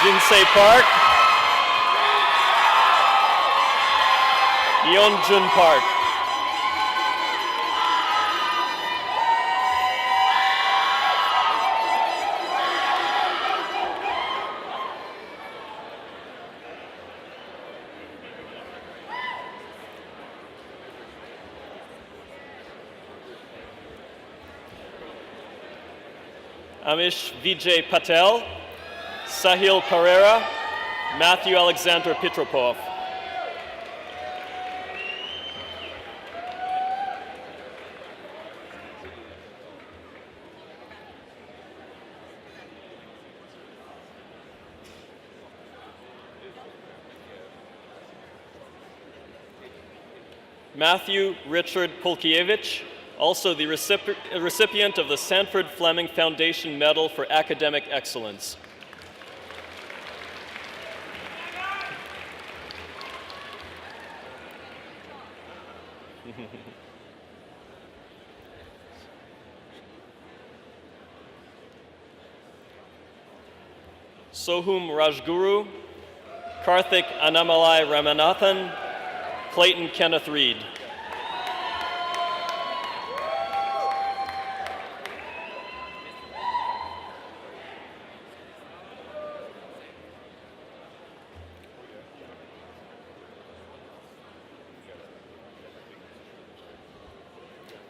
Jinsei Park, Yeonjun Park. Amish Vijay Patel, Sahil Pereira, Matthew Alexander Petropov. Matthew Richard Polkiewicz, also the recipient of the Sanford Fleming Foundation Medal for Academic Excellence. Sohum Rajguru, Karthik Annamalai Ramanathan, Clayton Kenneth Reed.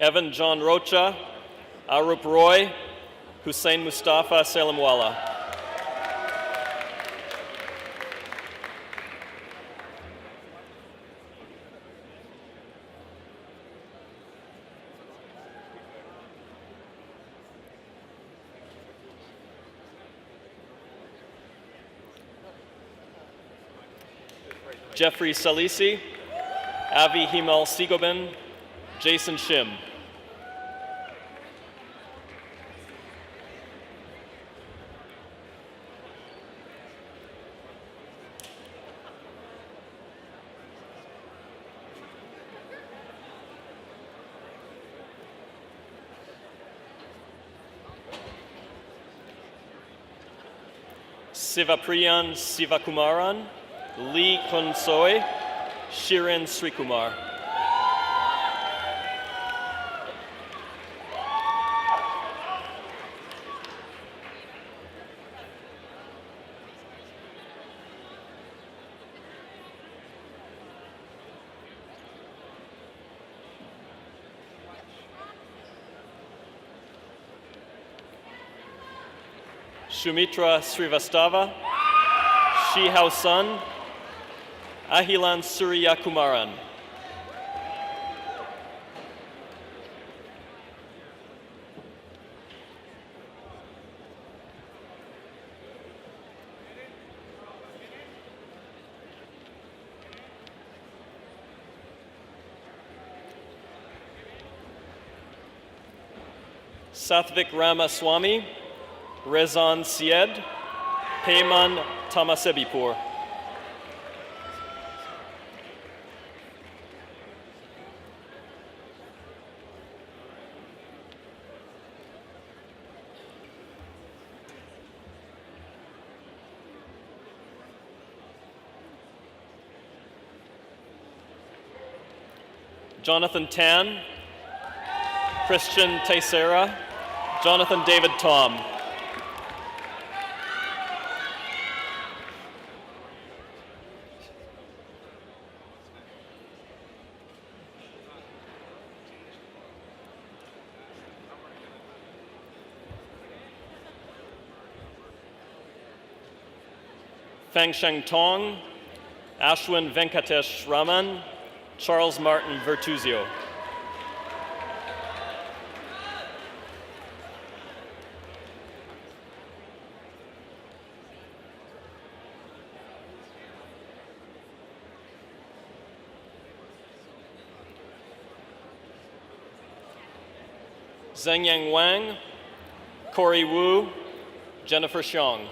Evan John Rocha, Arup Roy, Hussein Mustafa Salimwala. Jeffrey Salisi, Avi Himal Sigoben, Jason Shim. Sivapriyan Sivakumaran, Lee Konsoy, Shirin Srikumar. Shumitra Srivastava, Shihao Sun, Ahilan Suryakumaran. Satvik Ramaswamy, Rezan Syed, Payman Tamasebipur. Jonathan Tan, Christian Teixeira, Jonathan David Tom. Feng Sheng Tong, Ashwin Venkatesh Raman, Charles Martin Vertuzio. Zhengyang Wang, Corey Wu, Jennifer Xiong.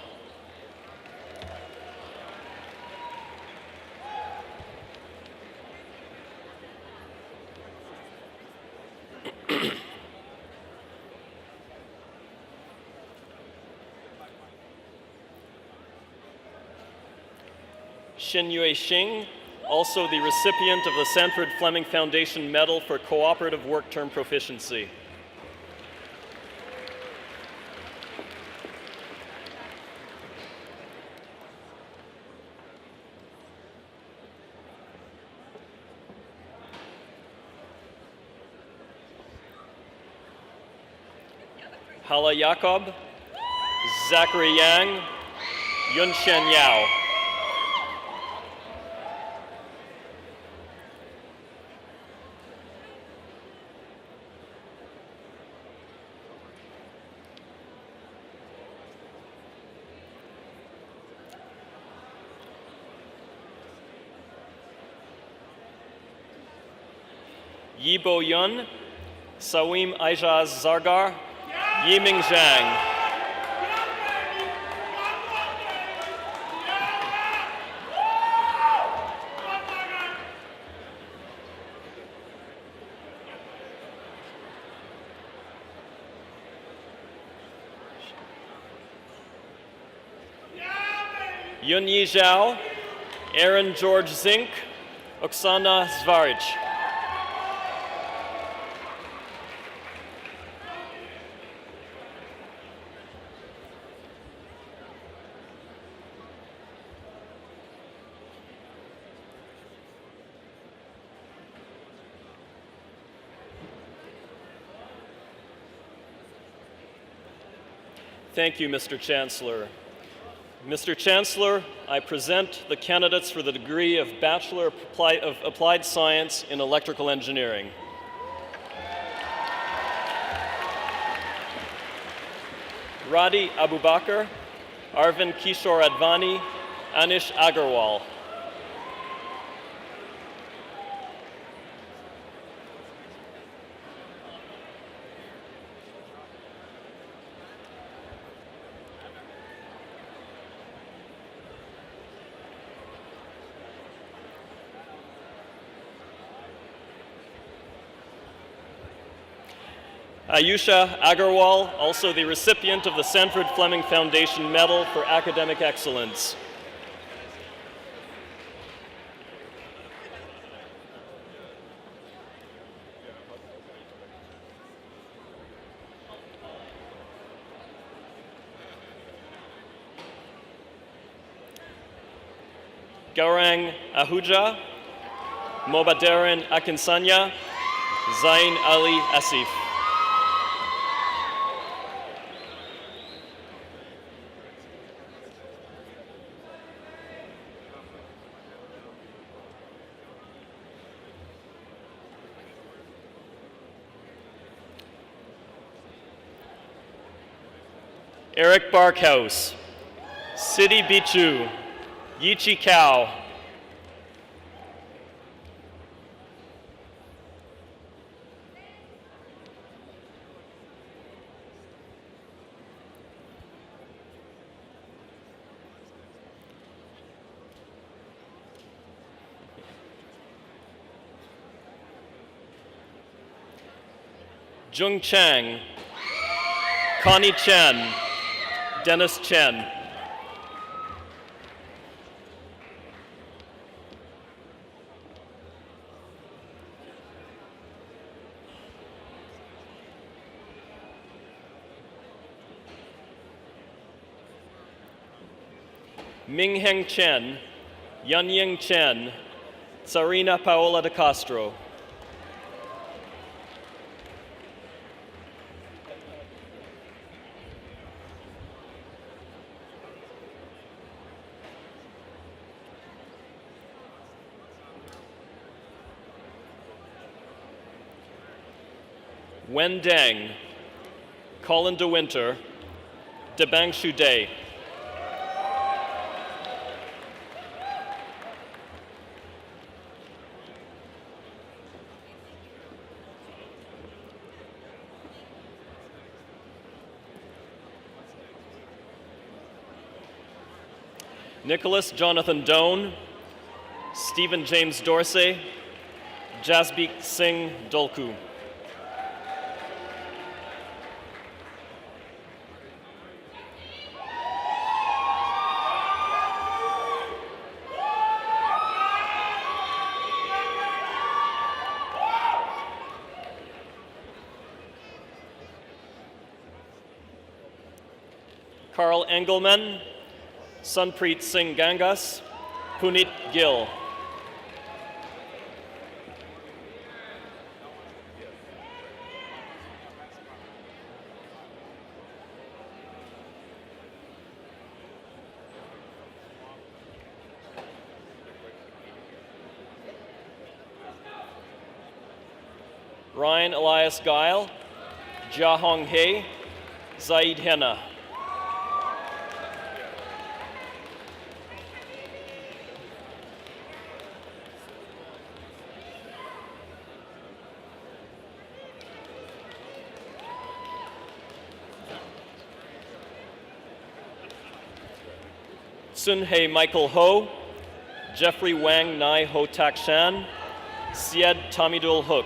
Xin Yue Xing, also the recipient of the Sanford Fleming Foundation Medal for Cooperative Work Term Proficiency. Hala Jakob, Zachary Yang, Yunshen Yao. Yibo Yun, Sawim Aijaz Zargar, Yiming Zhang. Yunyi Zhao, Aaron George Zink, Oksana Zvaric. Thank you, Mr. Chancellor. Mr. Chancellor, I present the candidates for the degree of Bachelor of Applied Science in Electrical Engineering. Radi Abubakar, Arvind Kishore Advani, Anish Agarwal. Ayusha Agarwal, also the recipient of the Sanford Fleming Foundation Medal for Academic Excellence. Gaurang Ahuja, Mobadaren Akinsanya, Zain Ali Asif. Eric Barkhouse, Sidi Bichu, Yichi Kao, Jung Chang, Connie Chen, Dennis Chen. Mingheng Chen, Yunying Chen, Sarina Paola de Castro. Wen Deng, Colin De Winter, Debang Shu Day. Nicholas Jonathan Doan, Stephen James Dorsey, Jasbeek Singh Dolku. Carl Engelman, Sunpreet Singh Gangas, Punit Gill. Ryan Elias Guile, Jia Hong He, Zaid Henna. Sun Hei Michael Ho, Jeffrey Wang Nai Ho Tak Shan, Syed Tamidul Hook.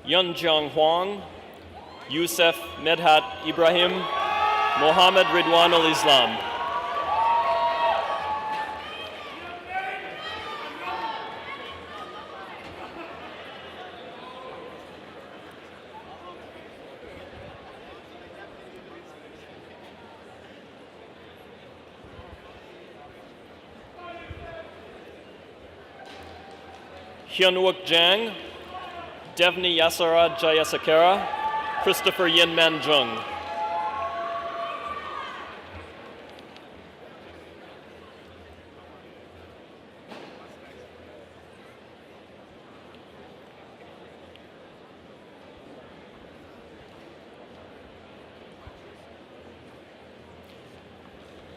Yun Jiang Huang, Youssef Medhat Ibrahim, Mohammed Ridwan al-Islam. Hyunwook Jang, Devni Yasara Jayasakara, Christopher Yin Man Jung.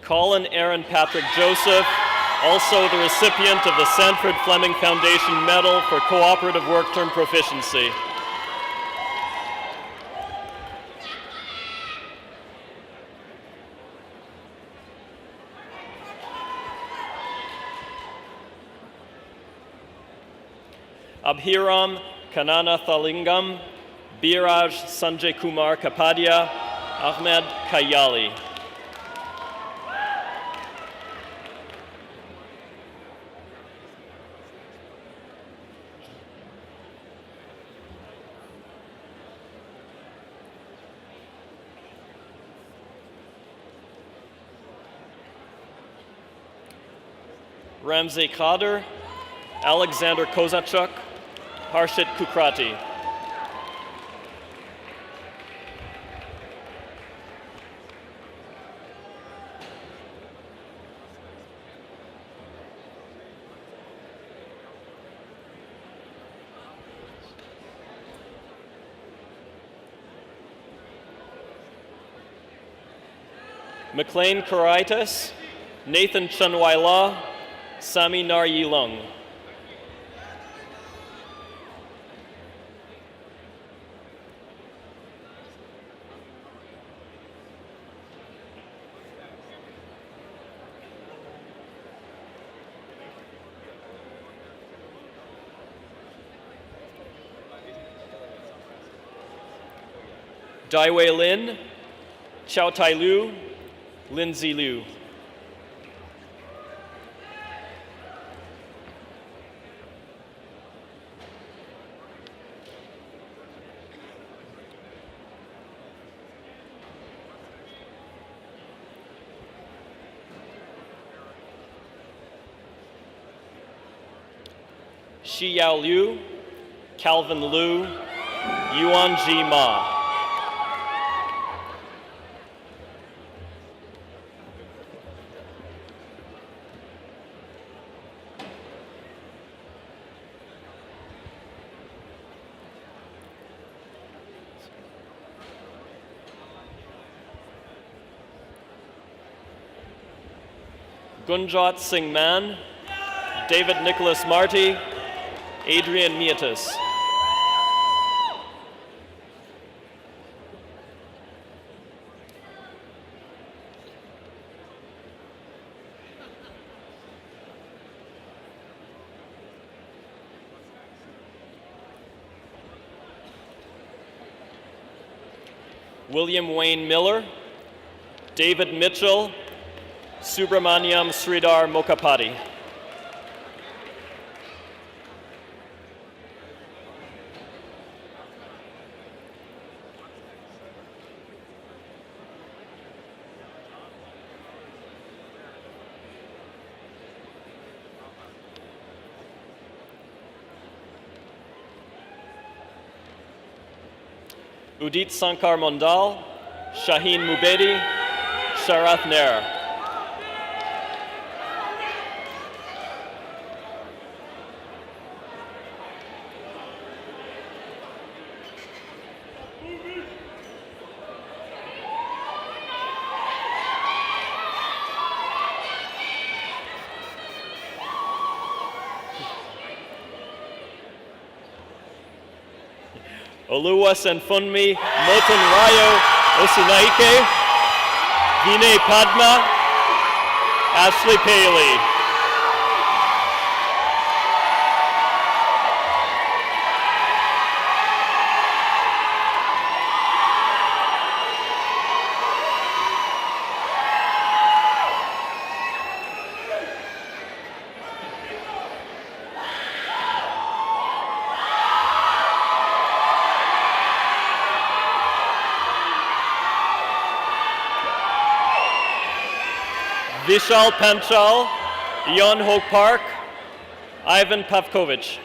Colin Aaron Patrick Joseph, also the recipient of the Sanford Fleming Foundation Medal for Cooperative Work Term Proficiency. Abhiram Kanana Thalingam, Biraj Sanjay Kumar Kapadia, Ahmed Kayali. Ramsey Khader, Alexander Kozachuk, Harshit Kukrati. McLean Karaitis, Nathan Chanwaila, Sami Naryilung. Daiwei Lin, Chow Tai Lu, Lindsay Liu. Shi Yao Liu, Calvin Liu, Yuan Ji Ma. Gunjot Singh Man, David Nicholas Marty, Adrian Mietis. William Wayne Miller, David Mitchell, Subramaniam Sridhar Mokapati. Udit Sankar Mondal, Shaheen Mubedi, Sharath Nair. Oluwa Senfunmi, Moton Rayo, Osinaike, Vinay Padma, Ashley Paley. Vishal Panchal, Yon Ho Park, Ivan Pavkovich.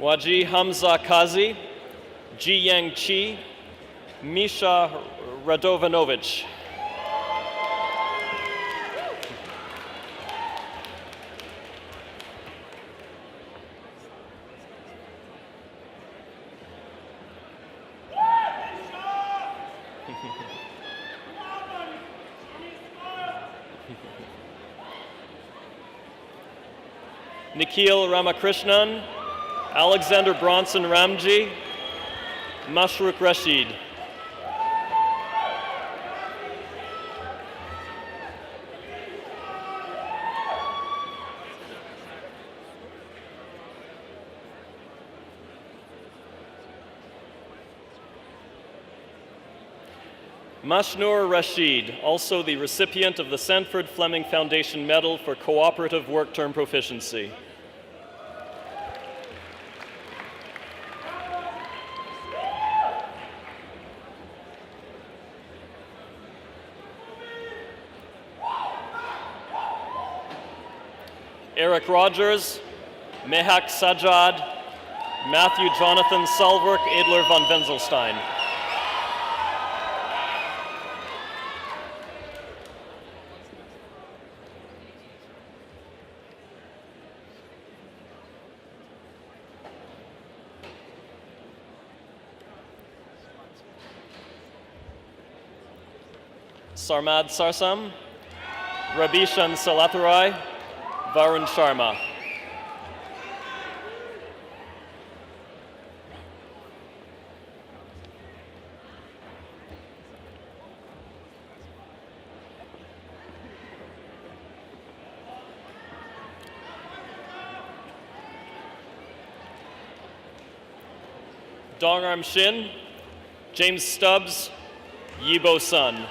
Waji Hamza Kazi, Ji Yang Chi, Misha Radovanovich. Nikhil Ramakrishnan, Alexander Bronson Ramji, Mashruq Rashid. Mashnur Rashid, also the recipient of the Sanford Fleming Foundation Medal for Cooperative Work Term Proficiency. Eric Rogers, Mehak Sajad, Matthew Jonathan Selwerk, Adler von Wenzelstein. Sarmad Sarsam, Rabishan Salathurai, Varun Sharma. Dongarm Shin, James Stubbs, Yibo Sun.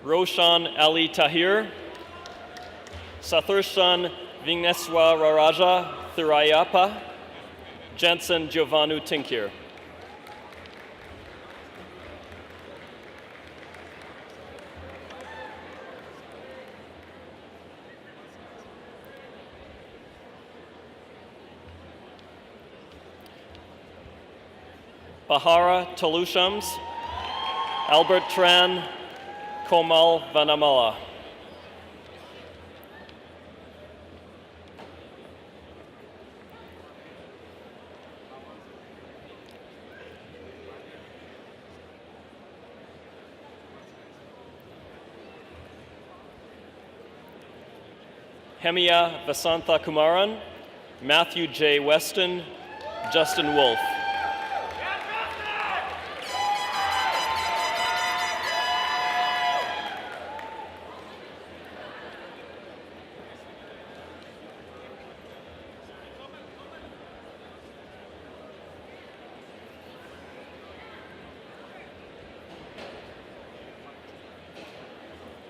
Roshan Ali Tahir, Sathurshan Vigneswa Raraja Thirayapa, Jensen Giovannu Tinkir. Bahara Talushams, Albert Tran, Komal Vanamala. Hemia Vasantha Kumaran, Matthew J. Weston, Justin Wolf.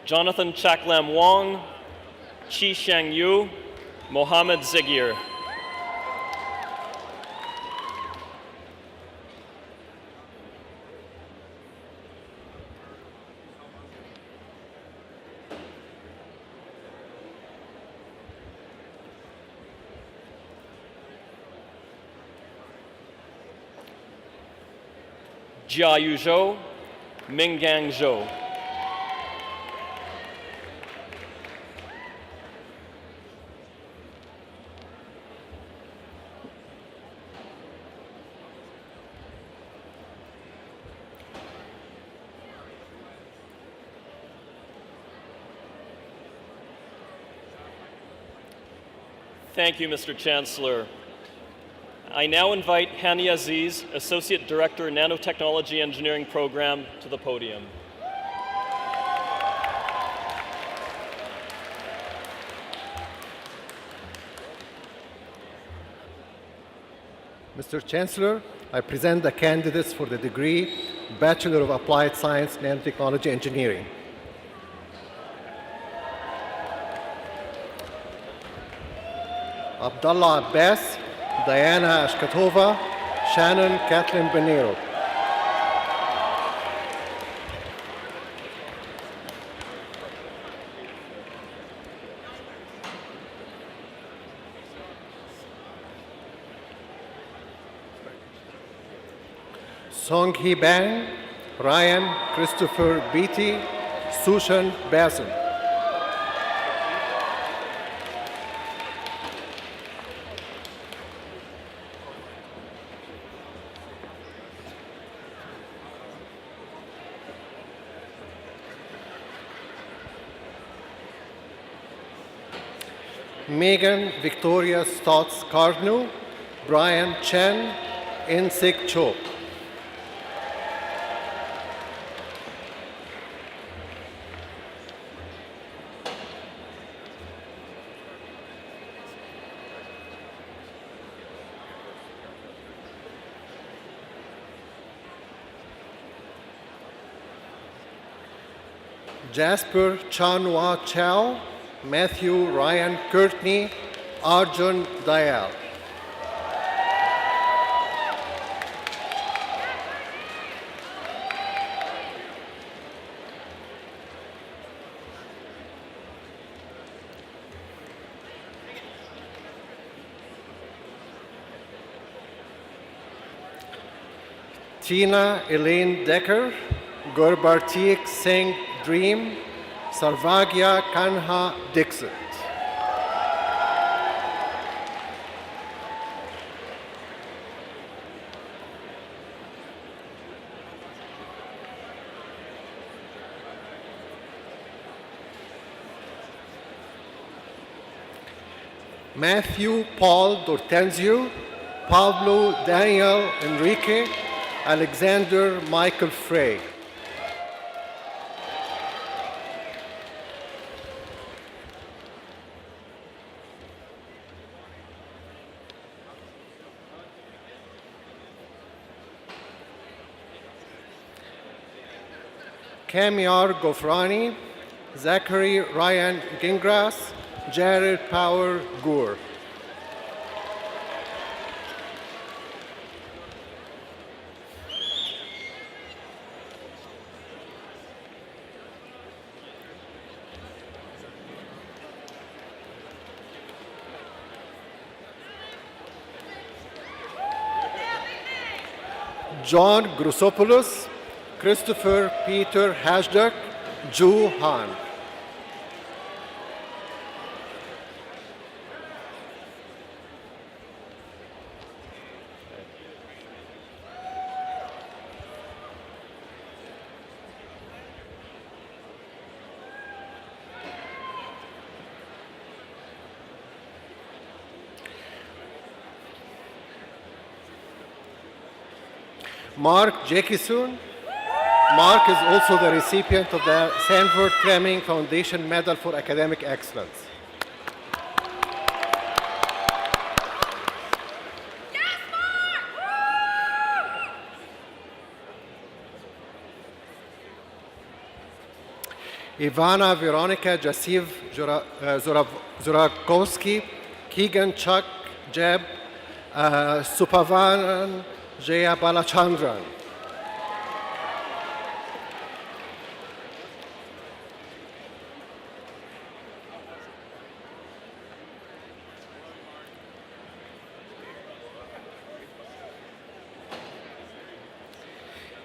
Jonathan Chaklam Wong, Chi Shang Yu, Mohammed Zigir. Jia Yu Zhou, Minggang Zhou. Thank you, Mr. Chancellor. I now invite Hani Aziz, Associate Director, Nanotechnology Engineering Program, to the podium. Mr. Chancellor, I present the candidates for the degree Bachelor of Applied Science, Nanotechnology Engineering. Abdullah Abbas, Diana Ashkatova, Shannon Kathleen Benero. Song Hee Bang, Ryan Christopher Beatty, Sushan Basin. Megan Victoria Stotts Cardno, Brian Chen, Insik Cho. Jasper Chanwa Chow, Matthew Ryan Courtney, Arjun Dayal. Tina Elaine Decker, Gurbartik Singh Dream, Sarvagya Kanha Dixit. Matthew Paul Dortenzio, Pablo Daniel Enrique, Alexander Michael Frey. Kamiar Gofrani, Zachary Ryan Gingras, Jared Power Gore. John Grusopoulos, Christopher Peter Hashduk, Ju Han. Mark Jekison. Mark is also the recipient of the Sanford Fleming Foundation Medal for Academic Excellence. Ivana Veronica Jasiv Zurakowski, Keegan Chuck Jeb, Supavan Jaya Balachandran.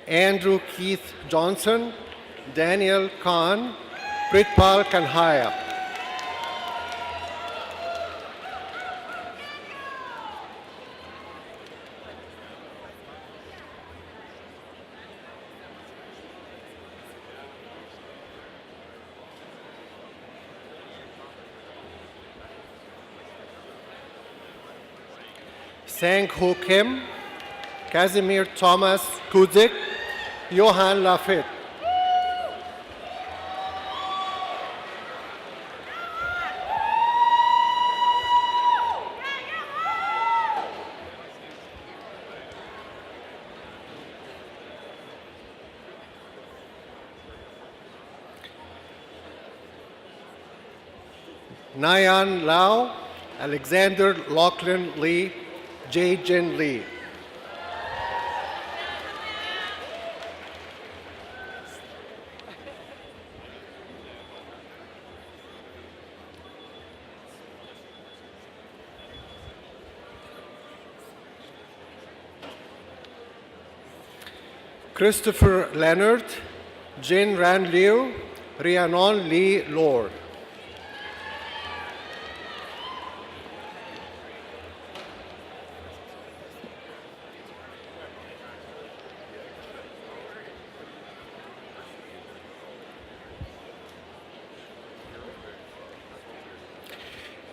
Andrew Keith Johnson, Daniel Khan, Pritpal Kanhaya. Sang Ho Kim, Casimir Thomas Kuzik, Johan Lafitte. Nayan Lau, Alexander Lachlan Lee, Jay Jin Lee. Christopher Leonard, Jin Ran Liu, Rhiannon Lee Lord.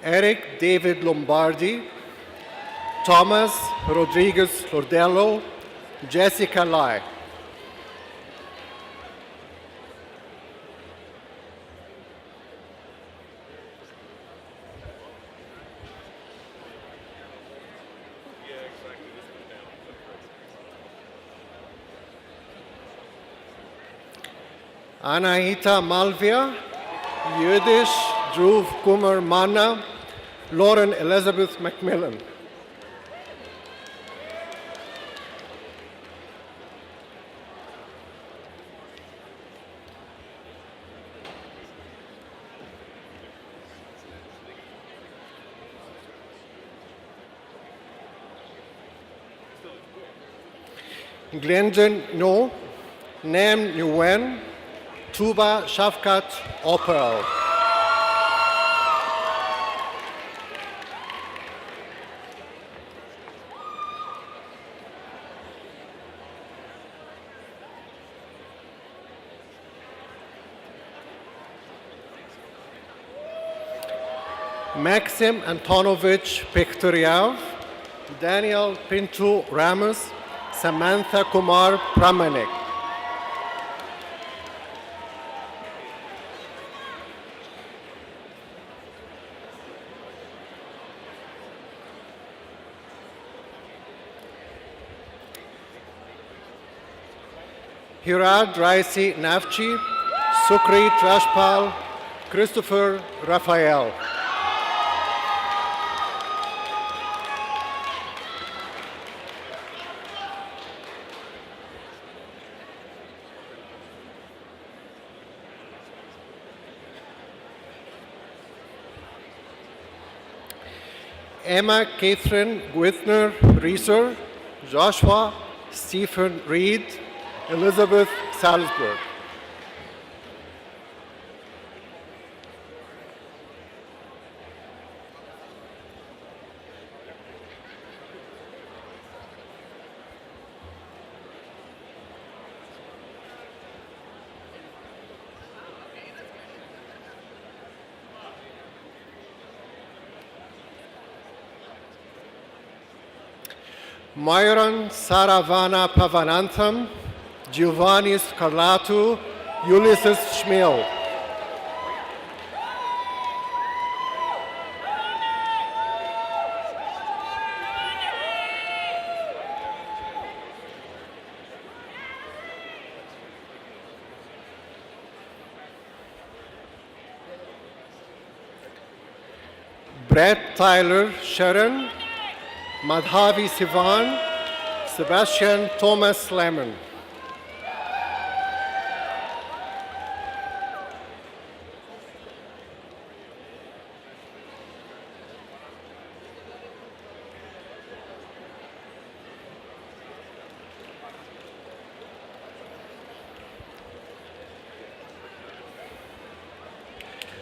Eric David Lombardi, Thomas Rodriguez Lordello, Jessica Lai. Anahita Malvia, Yiddish Dhruv Kumar Manna, Lauren Elizabeth Macmillan. Glenjen No, Nam Nguyen, Tuba Shafkat Opel. Maxim Antonovich Pektoryav, Daniel Pinto Ramos, Samantha Kumar Pramanik. Hirad Raisi Navchi, Sukri Trashpal, Christopher Raphael. Emma Catherine Gwithner Reeser, Joshua Stephen Reed, Elizabeth Salzberg. Myron Saravana Pavanantham, Giovanni Scarlatu, Ulysses Schmiel. Brett Tyler Sharon, Madhavi Sivan, Sebastian Thomas Lemon.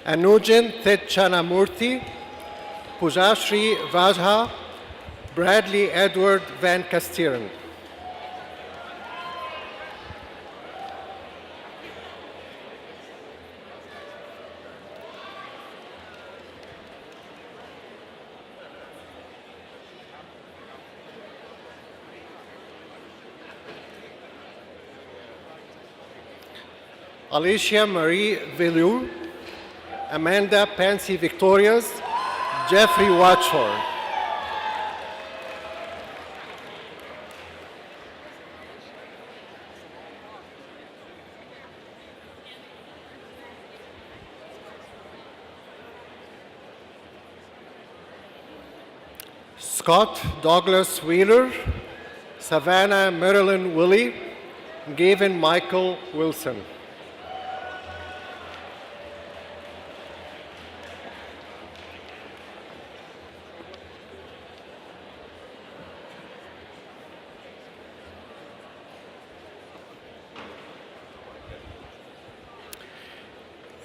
Anujan Thechanamurthy, Pujashri Vajha, Bradley Edward Van Castieren. Alicia Marie Villou, Amanda Pansy Victorias, Jeffrey Watchor. Scott Douglas Wheeler, Savannah Marilyn Willie, Gavin Michael Wilson.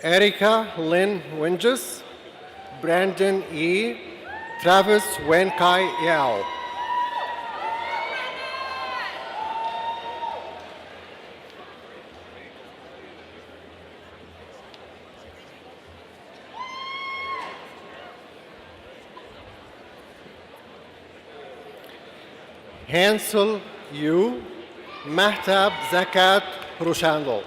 Erica Lynn Winges, Brandon E., Travis Wen Kai Yao. Hansel Yu, Mahtab Zakat Rushandal.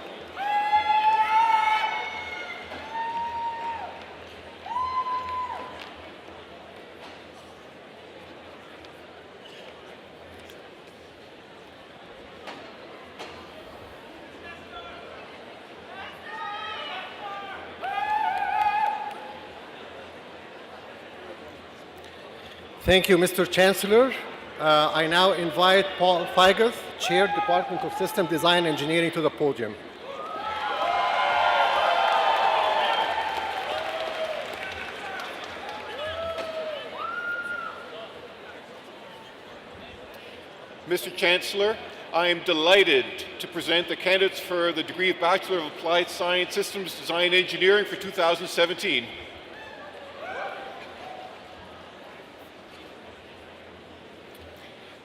Thank you, Mr. Chancellor. I now invite Paul Feiges, Chair, Department of System Design Engineering, to the podium. Mr. Chancellor, I am delighted to present the candidates for the degree of Bachelor of Applied Science Systems Design Engineering for 2017.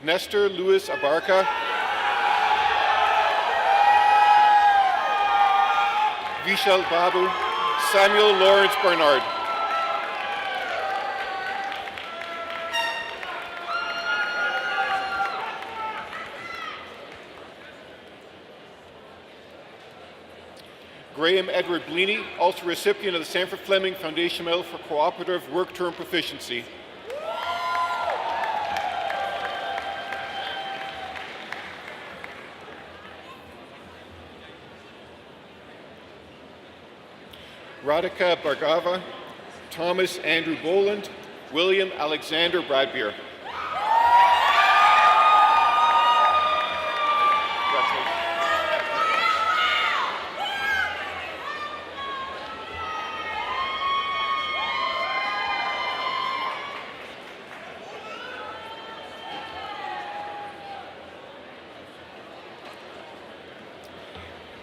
Nestor Luis Abarca, Vishal Babu, Samuel Lawrence Bernard. Graham Edward Bleaney, also recipient of the Sanford Fleming Foundation Medal for Cooperative Work Term Proficiency. Radhika Bhargava, Thomas Andrew Boland, William Alexander Bradbeer.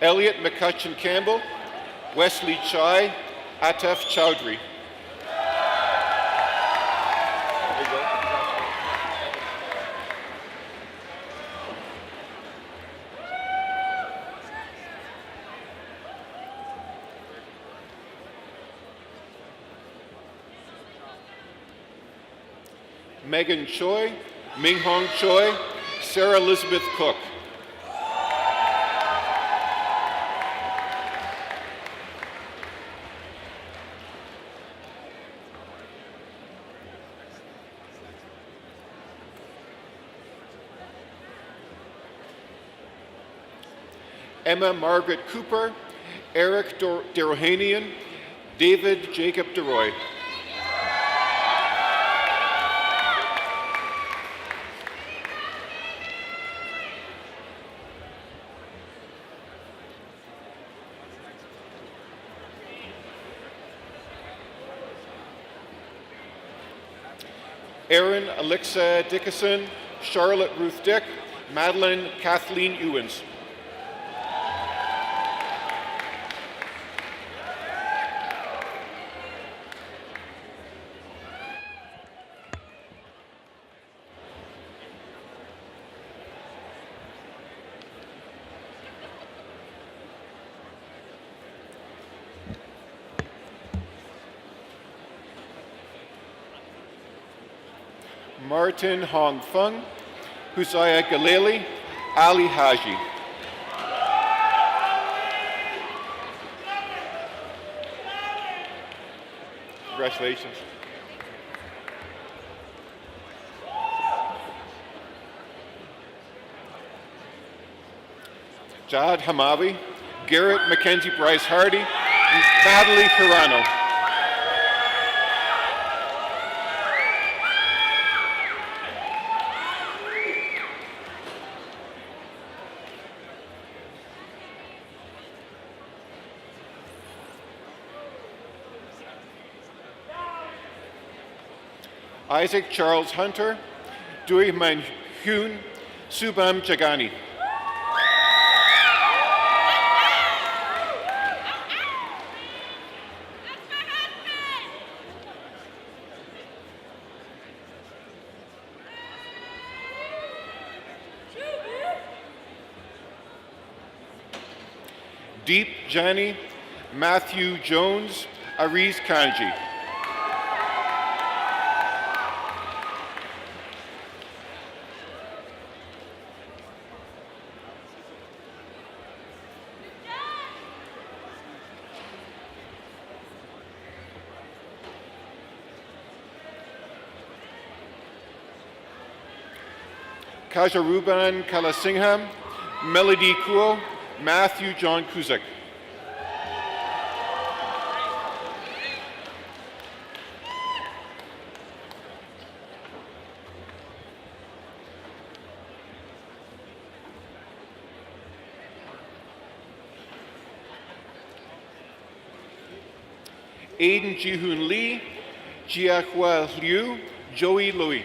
Elliot McCutcheon Campbell, Wesley Chai, Atef Chowdhury. Megan Choi, Ming Hong Choi, Sarah Elizabeth Cook. Emma Margaret Cooper, Eric Derohanian, David Jacob DeRoy. Erin Alexa Dickinson, Charlotte Ruth Dick, Madeline Kathleen Ewens. Martin Hong Fung, Husaya Galeli, Ali Haji. Congratulations. Jad Hamavi, Garrett Mackenzie Bryce Hardy, and Natalie Hirano. Isaac Charles Hunter, Dui Man Hyun, Subham Jagani. Deep Jani, Matthew Jones, Ariz Kanji. Kajaruban Kalasingham, Melody Kuo, Matthew John Kuzik. Aiden Jihoon Lee, Jiahua Liu, Joey Louis.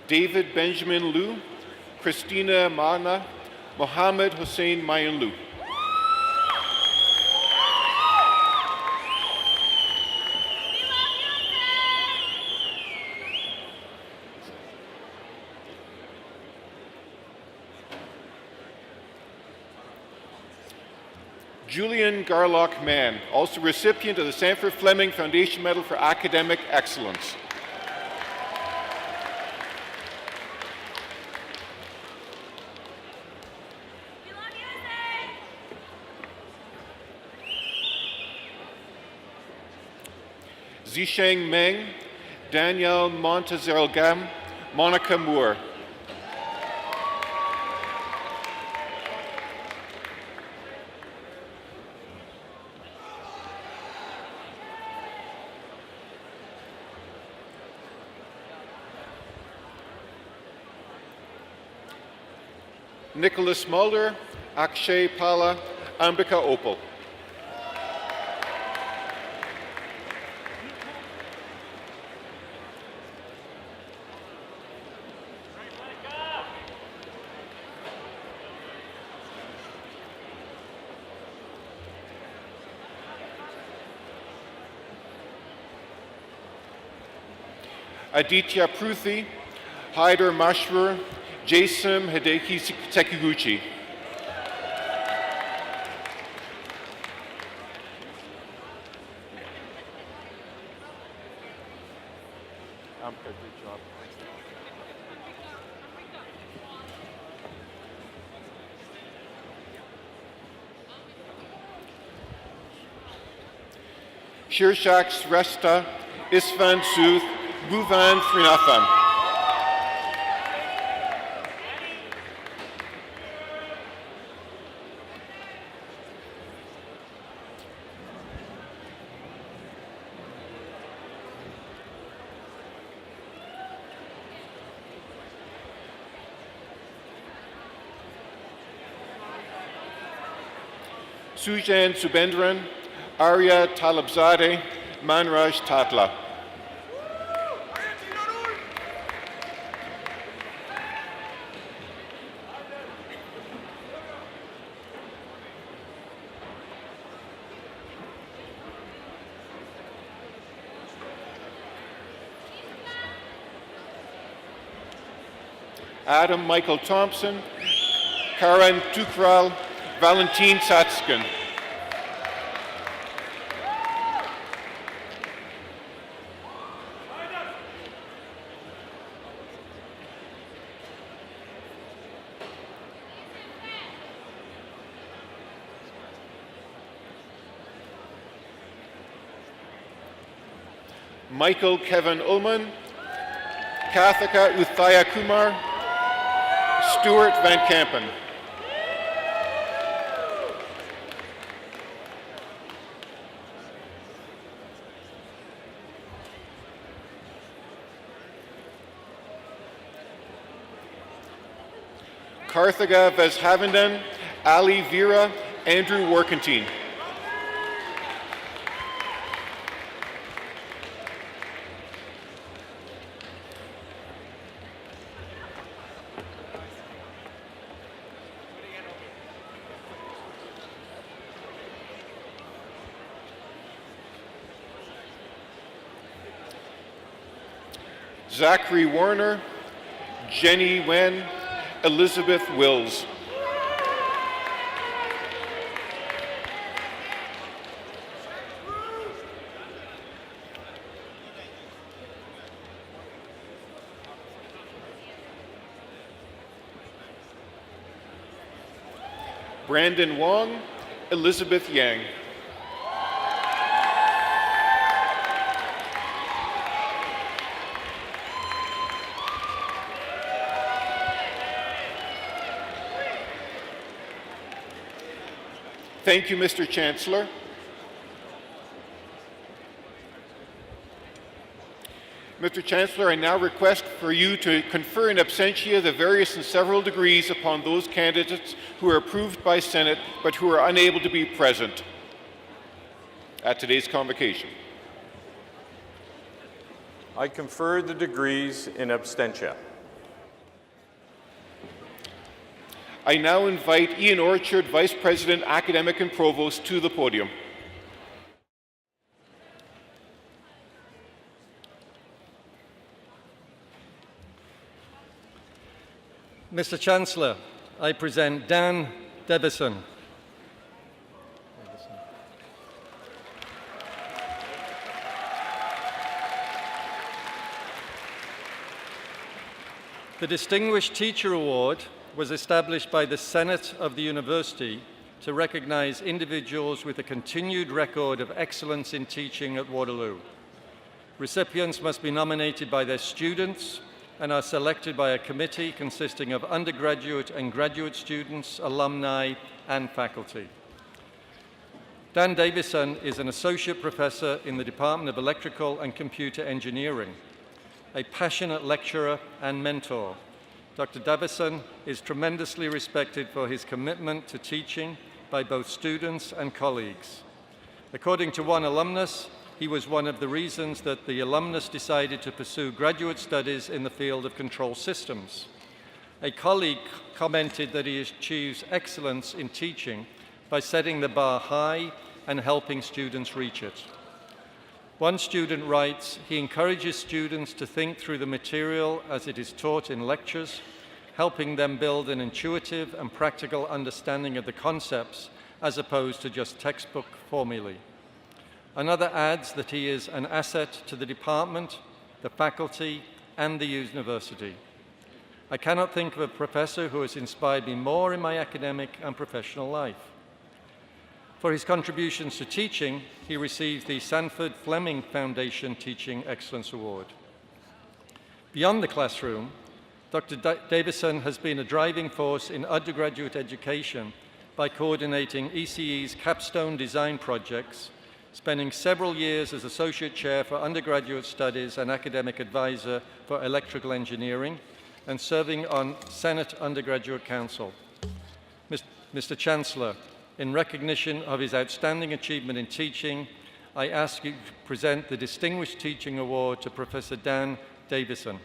David Benjamin Liu, Christina Mana, Mohammed Hussein Mayan Liu. Julian Garlock Mann, also recipient of the Sanford Fleming Foundation Medal for Academic Excellence. Zisheng Meng, Danielle Montezergam, Monica Moore. Nicholas Mulder, Akshay Pala, Ambika Opal. Aditya Pruthi, Haider Mashur, Jason Hideki Sekiguchi. Good job. Shirshak Sresta, Isvan Sooth, Bhuvan Srinatham. Sujan Subendran, Arya Talabzadeh, Manraj Tatla. Adam Michael Thompson, Karen Tukral, Valentin Satskin. Michael Kevin Ullman, Kathika Uthaya Kumar, Stuart Van Kampen. Karthiga Veshavandan, Ali Vera, Andrew Warkentine. Zachary Warner, Jenny Wen, Elizabeth Wills. Brandon Wong, Elizabeth Yang. Thank you, Mr. Chancellor. Mr. Chancellor, I now request for you to confer in absentia the various and several degrees upon those candidates who are approved by Senate but who are unable to be present at today's convocation. I confer the degrees in absentia. I now invite Ian Orchard, Vice President, Academic and Provost, to the podium. Mr. Chancellor, I present Dan Devison. The Distinguished Teacher Award was established by the Senate of the University to recognize individuals with a continued record of excellence in teaching at Waterloo. Recipients must be nominated by their students and are selected by a committee consisting of undergraduate and graduate students, alumni, and faculty. Dan Davison is an associate professor in the Department of Electrical and Computer Engineering, a passionate lecturer and mentor. Dr. Davison is tremendously respected for his commitment to teaching by both students and colleagues. According to one alumnus, he was one of the reasons that the alumnus decided to pursue graduate studies in the field of control systems. A colleague commented that he achieves excellence in teaching by setting the bar high and helping students reach it. One student writes, he encourages students to think through the material as it is taught in lectures, helping them build an intuitive and practical understanding of the concepts as opposed to just textbook formulae. Another adds that he is an asset to the department, the faculty, and the university. I cannot think of a professor who has inspired me more in my academic and professional life. For his contributions to teaching, he received the Sanford Fleming Foundation Teaching Excellence Award. Beyond the classroom, Dr. Davison has been a driving force in undergraduate education by coordinating ECE's capstone design projects, spending several years as Associate Chair for Undergraduate Studies and Academic Advisor for Electrical Engineering, and serving on Senate Undergraduate Council. Mr. Chancellor, in recognition of his outstanding achievement in teaching, I ask you to present the Distinguished Teaching Award to Professor Dan Davison.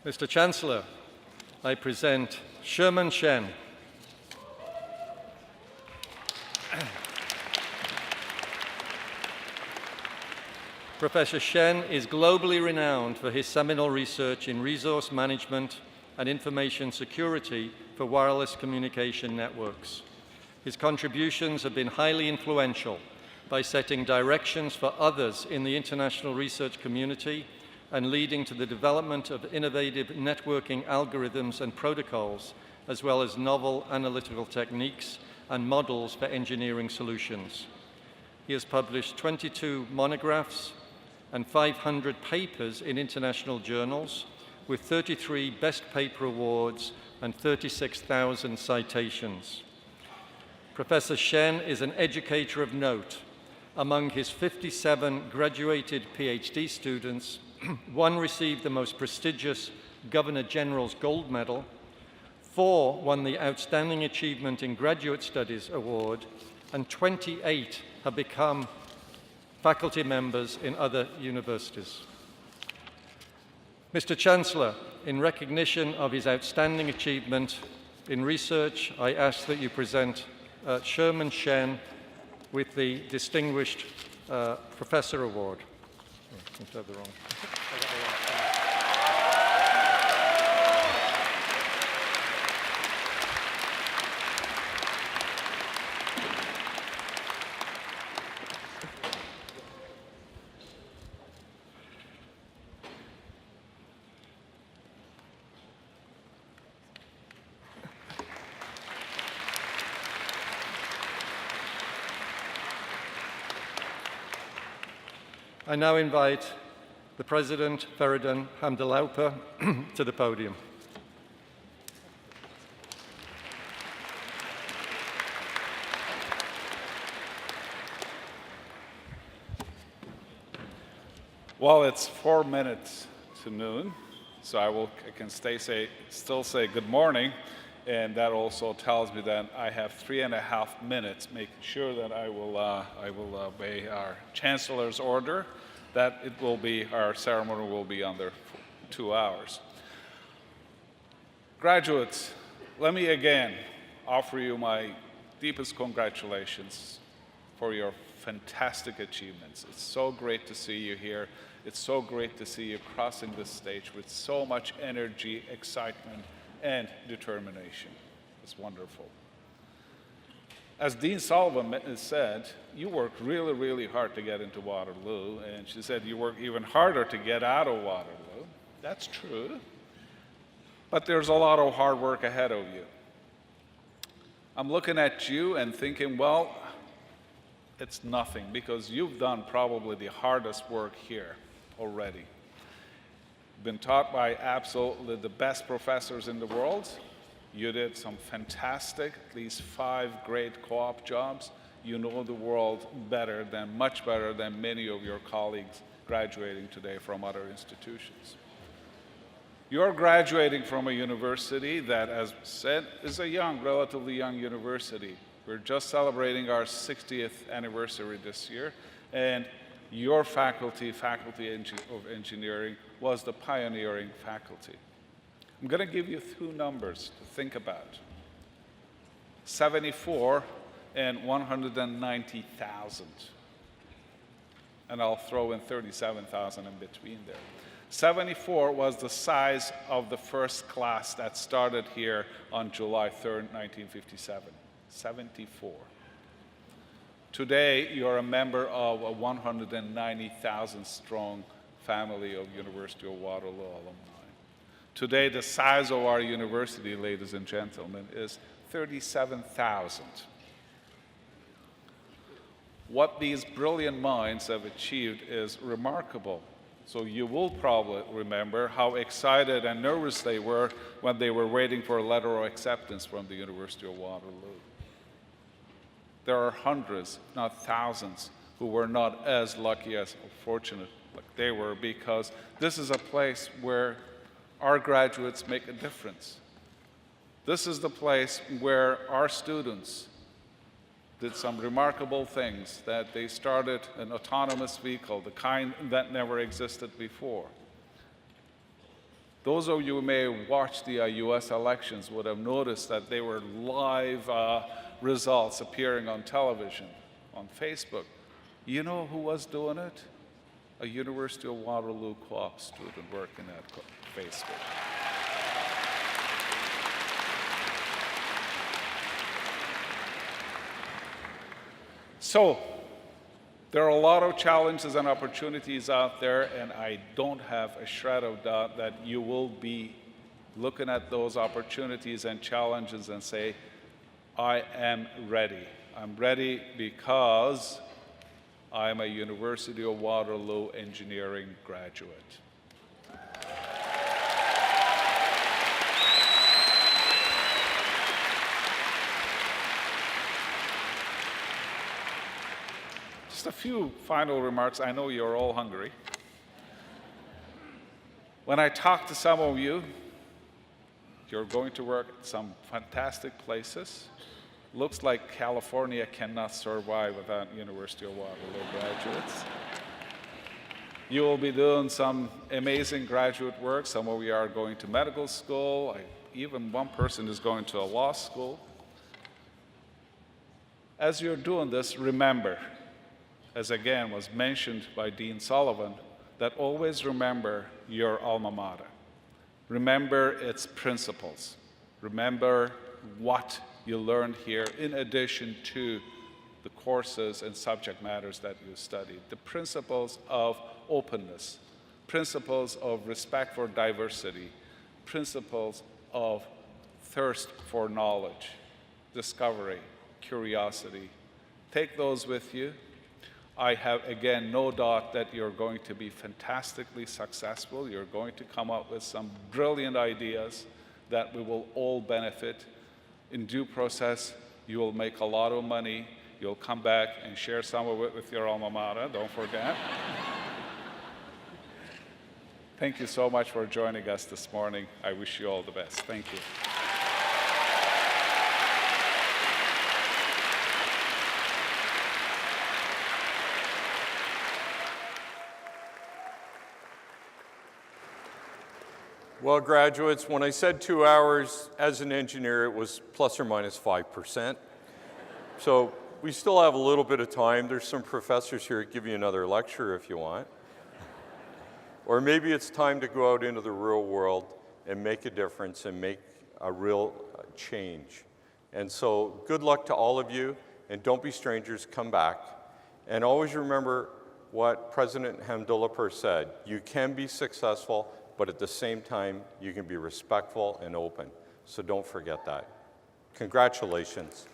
Mr. Chancellor, I present Sherman Shen. Professor Shen is globally renowned for his seminal research in resource management and information security for wireless communication networks. His contributions have been highly influential by setting directions for others in the international research community and leading to the development of innovative networking algorithms and protocols, as well as novel analytical techniques and models for engineering solutions. He has published 22 monographs and 500 papers in international journals, with 33 Best Paper Awards and 36,000 citations. Professor Shen is an educator of note. Among his 57 graduated PhD students, one received the most prestigious Governor General's Gold Medal, 4 won the Outstanding Achievement in Graduate Studies Award, and 28 have become faculty members in other universities. Mr. Chancellor, in recognition of his outstanding achievement in research, I ask that you present Sherman Shen with the Distinguished Professor Award. Oh, I seem to have the wrong. I now invite the President, Feridun Hamdalaupa, to the podium. Well, it's 4 minutes to noon, so I can still say good morning, and that also tells me that I have 3.5 minutes, making sure that I will obey our Chancellor's order, that our ceremony will be under 2 hours. Graduates, let me again offer you my deepest congratulations for your fantastic achievements. It's so great to see you here. It's so great to see you crossing this stage with so much energy, excitement, and determination. It's wonderful. As Dean Sullivan said, you worked really, really hard to get into Waterloo, and she said you worked even harder to get out of Waterloo. That's true. But there's a lot of hard work ahead of you. I'm looking at you and thinking, well, it's nothing, because you've done probably the hardest work here already. Been taught by absolutely the best professors in the world. You did some fantastic, at least 5 great co-op jobs. You know the world much better than many of your colleagues graduating today from other institutions. You're graduating from a university that, as said, is a relatively young university. We're just celebrating our 60th anniversary this year, and your faculty of engineering, was the pioneering faculty. I'm going to give you 2 numbers to think about. 74 and 190,000. And I'll throw in 37,000 in between there. 74 was the size of the first class that started here on July 3rd, 1957. 74. Today, you're a member of a 190,000 strong family of University of Waterloo alumni. Today, the size of our university, ladies and gentlemen, is 37,000. What these brilliant minds have achieved is remarkable. So you will probably remember how excited and nervous they were when they were waiting for a letter of acceptance from the University of Waterloo. There are hundreds, if not thousands, who were not as lucky as fortunate like they were, because this is a place where our graduates make a difference. This is the place where our students did some remarkable things, that they started an autonomous vehicle, the kind that never existed before. Those of you who may have watched the US elections would have noticed that they were live results appearing on television, on Facebook. You know who was doing it? A University of Waterloo co-op student working at Facebook. So, there are a lot of challenges and opportunities out there, and I don't have a shred of doubt that you will be looking at those opportunities and challenges and say, I am ready. I'm ready because I'm a University of Waterloo engineering graduate. Just a few final remarks. I know you're all hungry. When I talk to some of you, you're going to work at some fantastic places. Looks like California cannot survive without University of Waterloo graduates. You will be doing some amazing graduate work. Some of you are going to medical school. Even one person is going to a law school. As you're doing this, remember, as again was mentioned by Dean Sullivan, that always remember your alma mater. Remember its principles. Remember what you learned here in addition to the courses and subject matters that you studied. The principles of openness, principles of respect for diversity, principles of thirst for knowledge, discovery, curiosity. Take those with you. I have, again, no doubt that you're going to be fantastically successful. You're going to come up with some brilliant ideas that we will all benefit. In due process, you will make a lot of money. You'll come back and share some of it with your alma mater, don't forget. Thank you so much for joining us this morning. I wish you all the best. Thank you. Well, graduates, when I said 2 hours, as an engineer, it was plus or minus 5%. So we still have a little bit of time. There's some professors here that give you another lecture if you want. Or maybe it's time to go out into the real world and make a difference and make a real change. And so good luck to all of you, and don't be strangers, come back. And always remember what President Hamdullahpur said, you can be successful, but at the same time, you can be respectful and open. So don't forget that. Congratulations.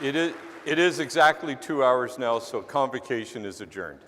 It is exactly 2 hours now, so convocation is adjourned.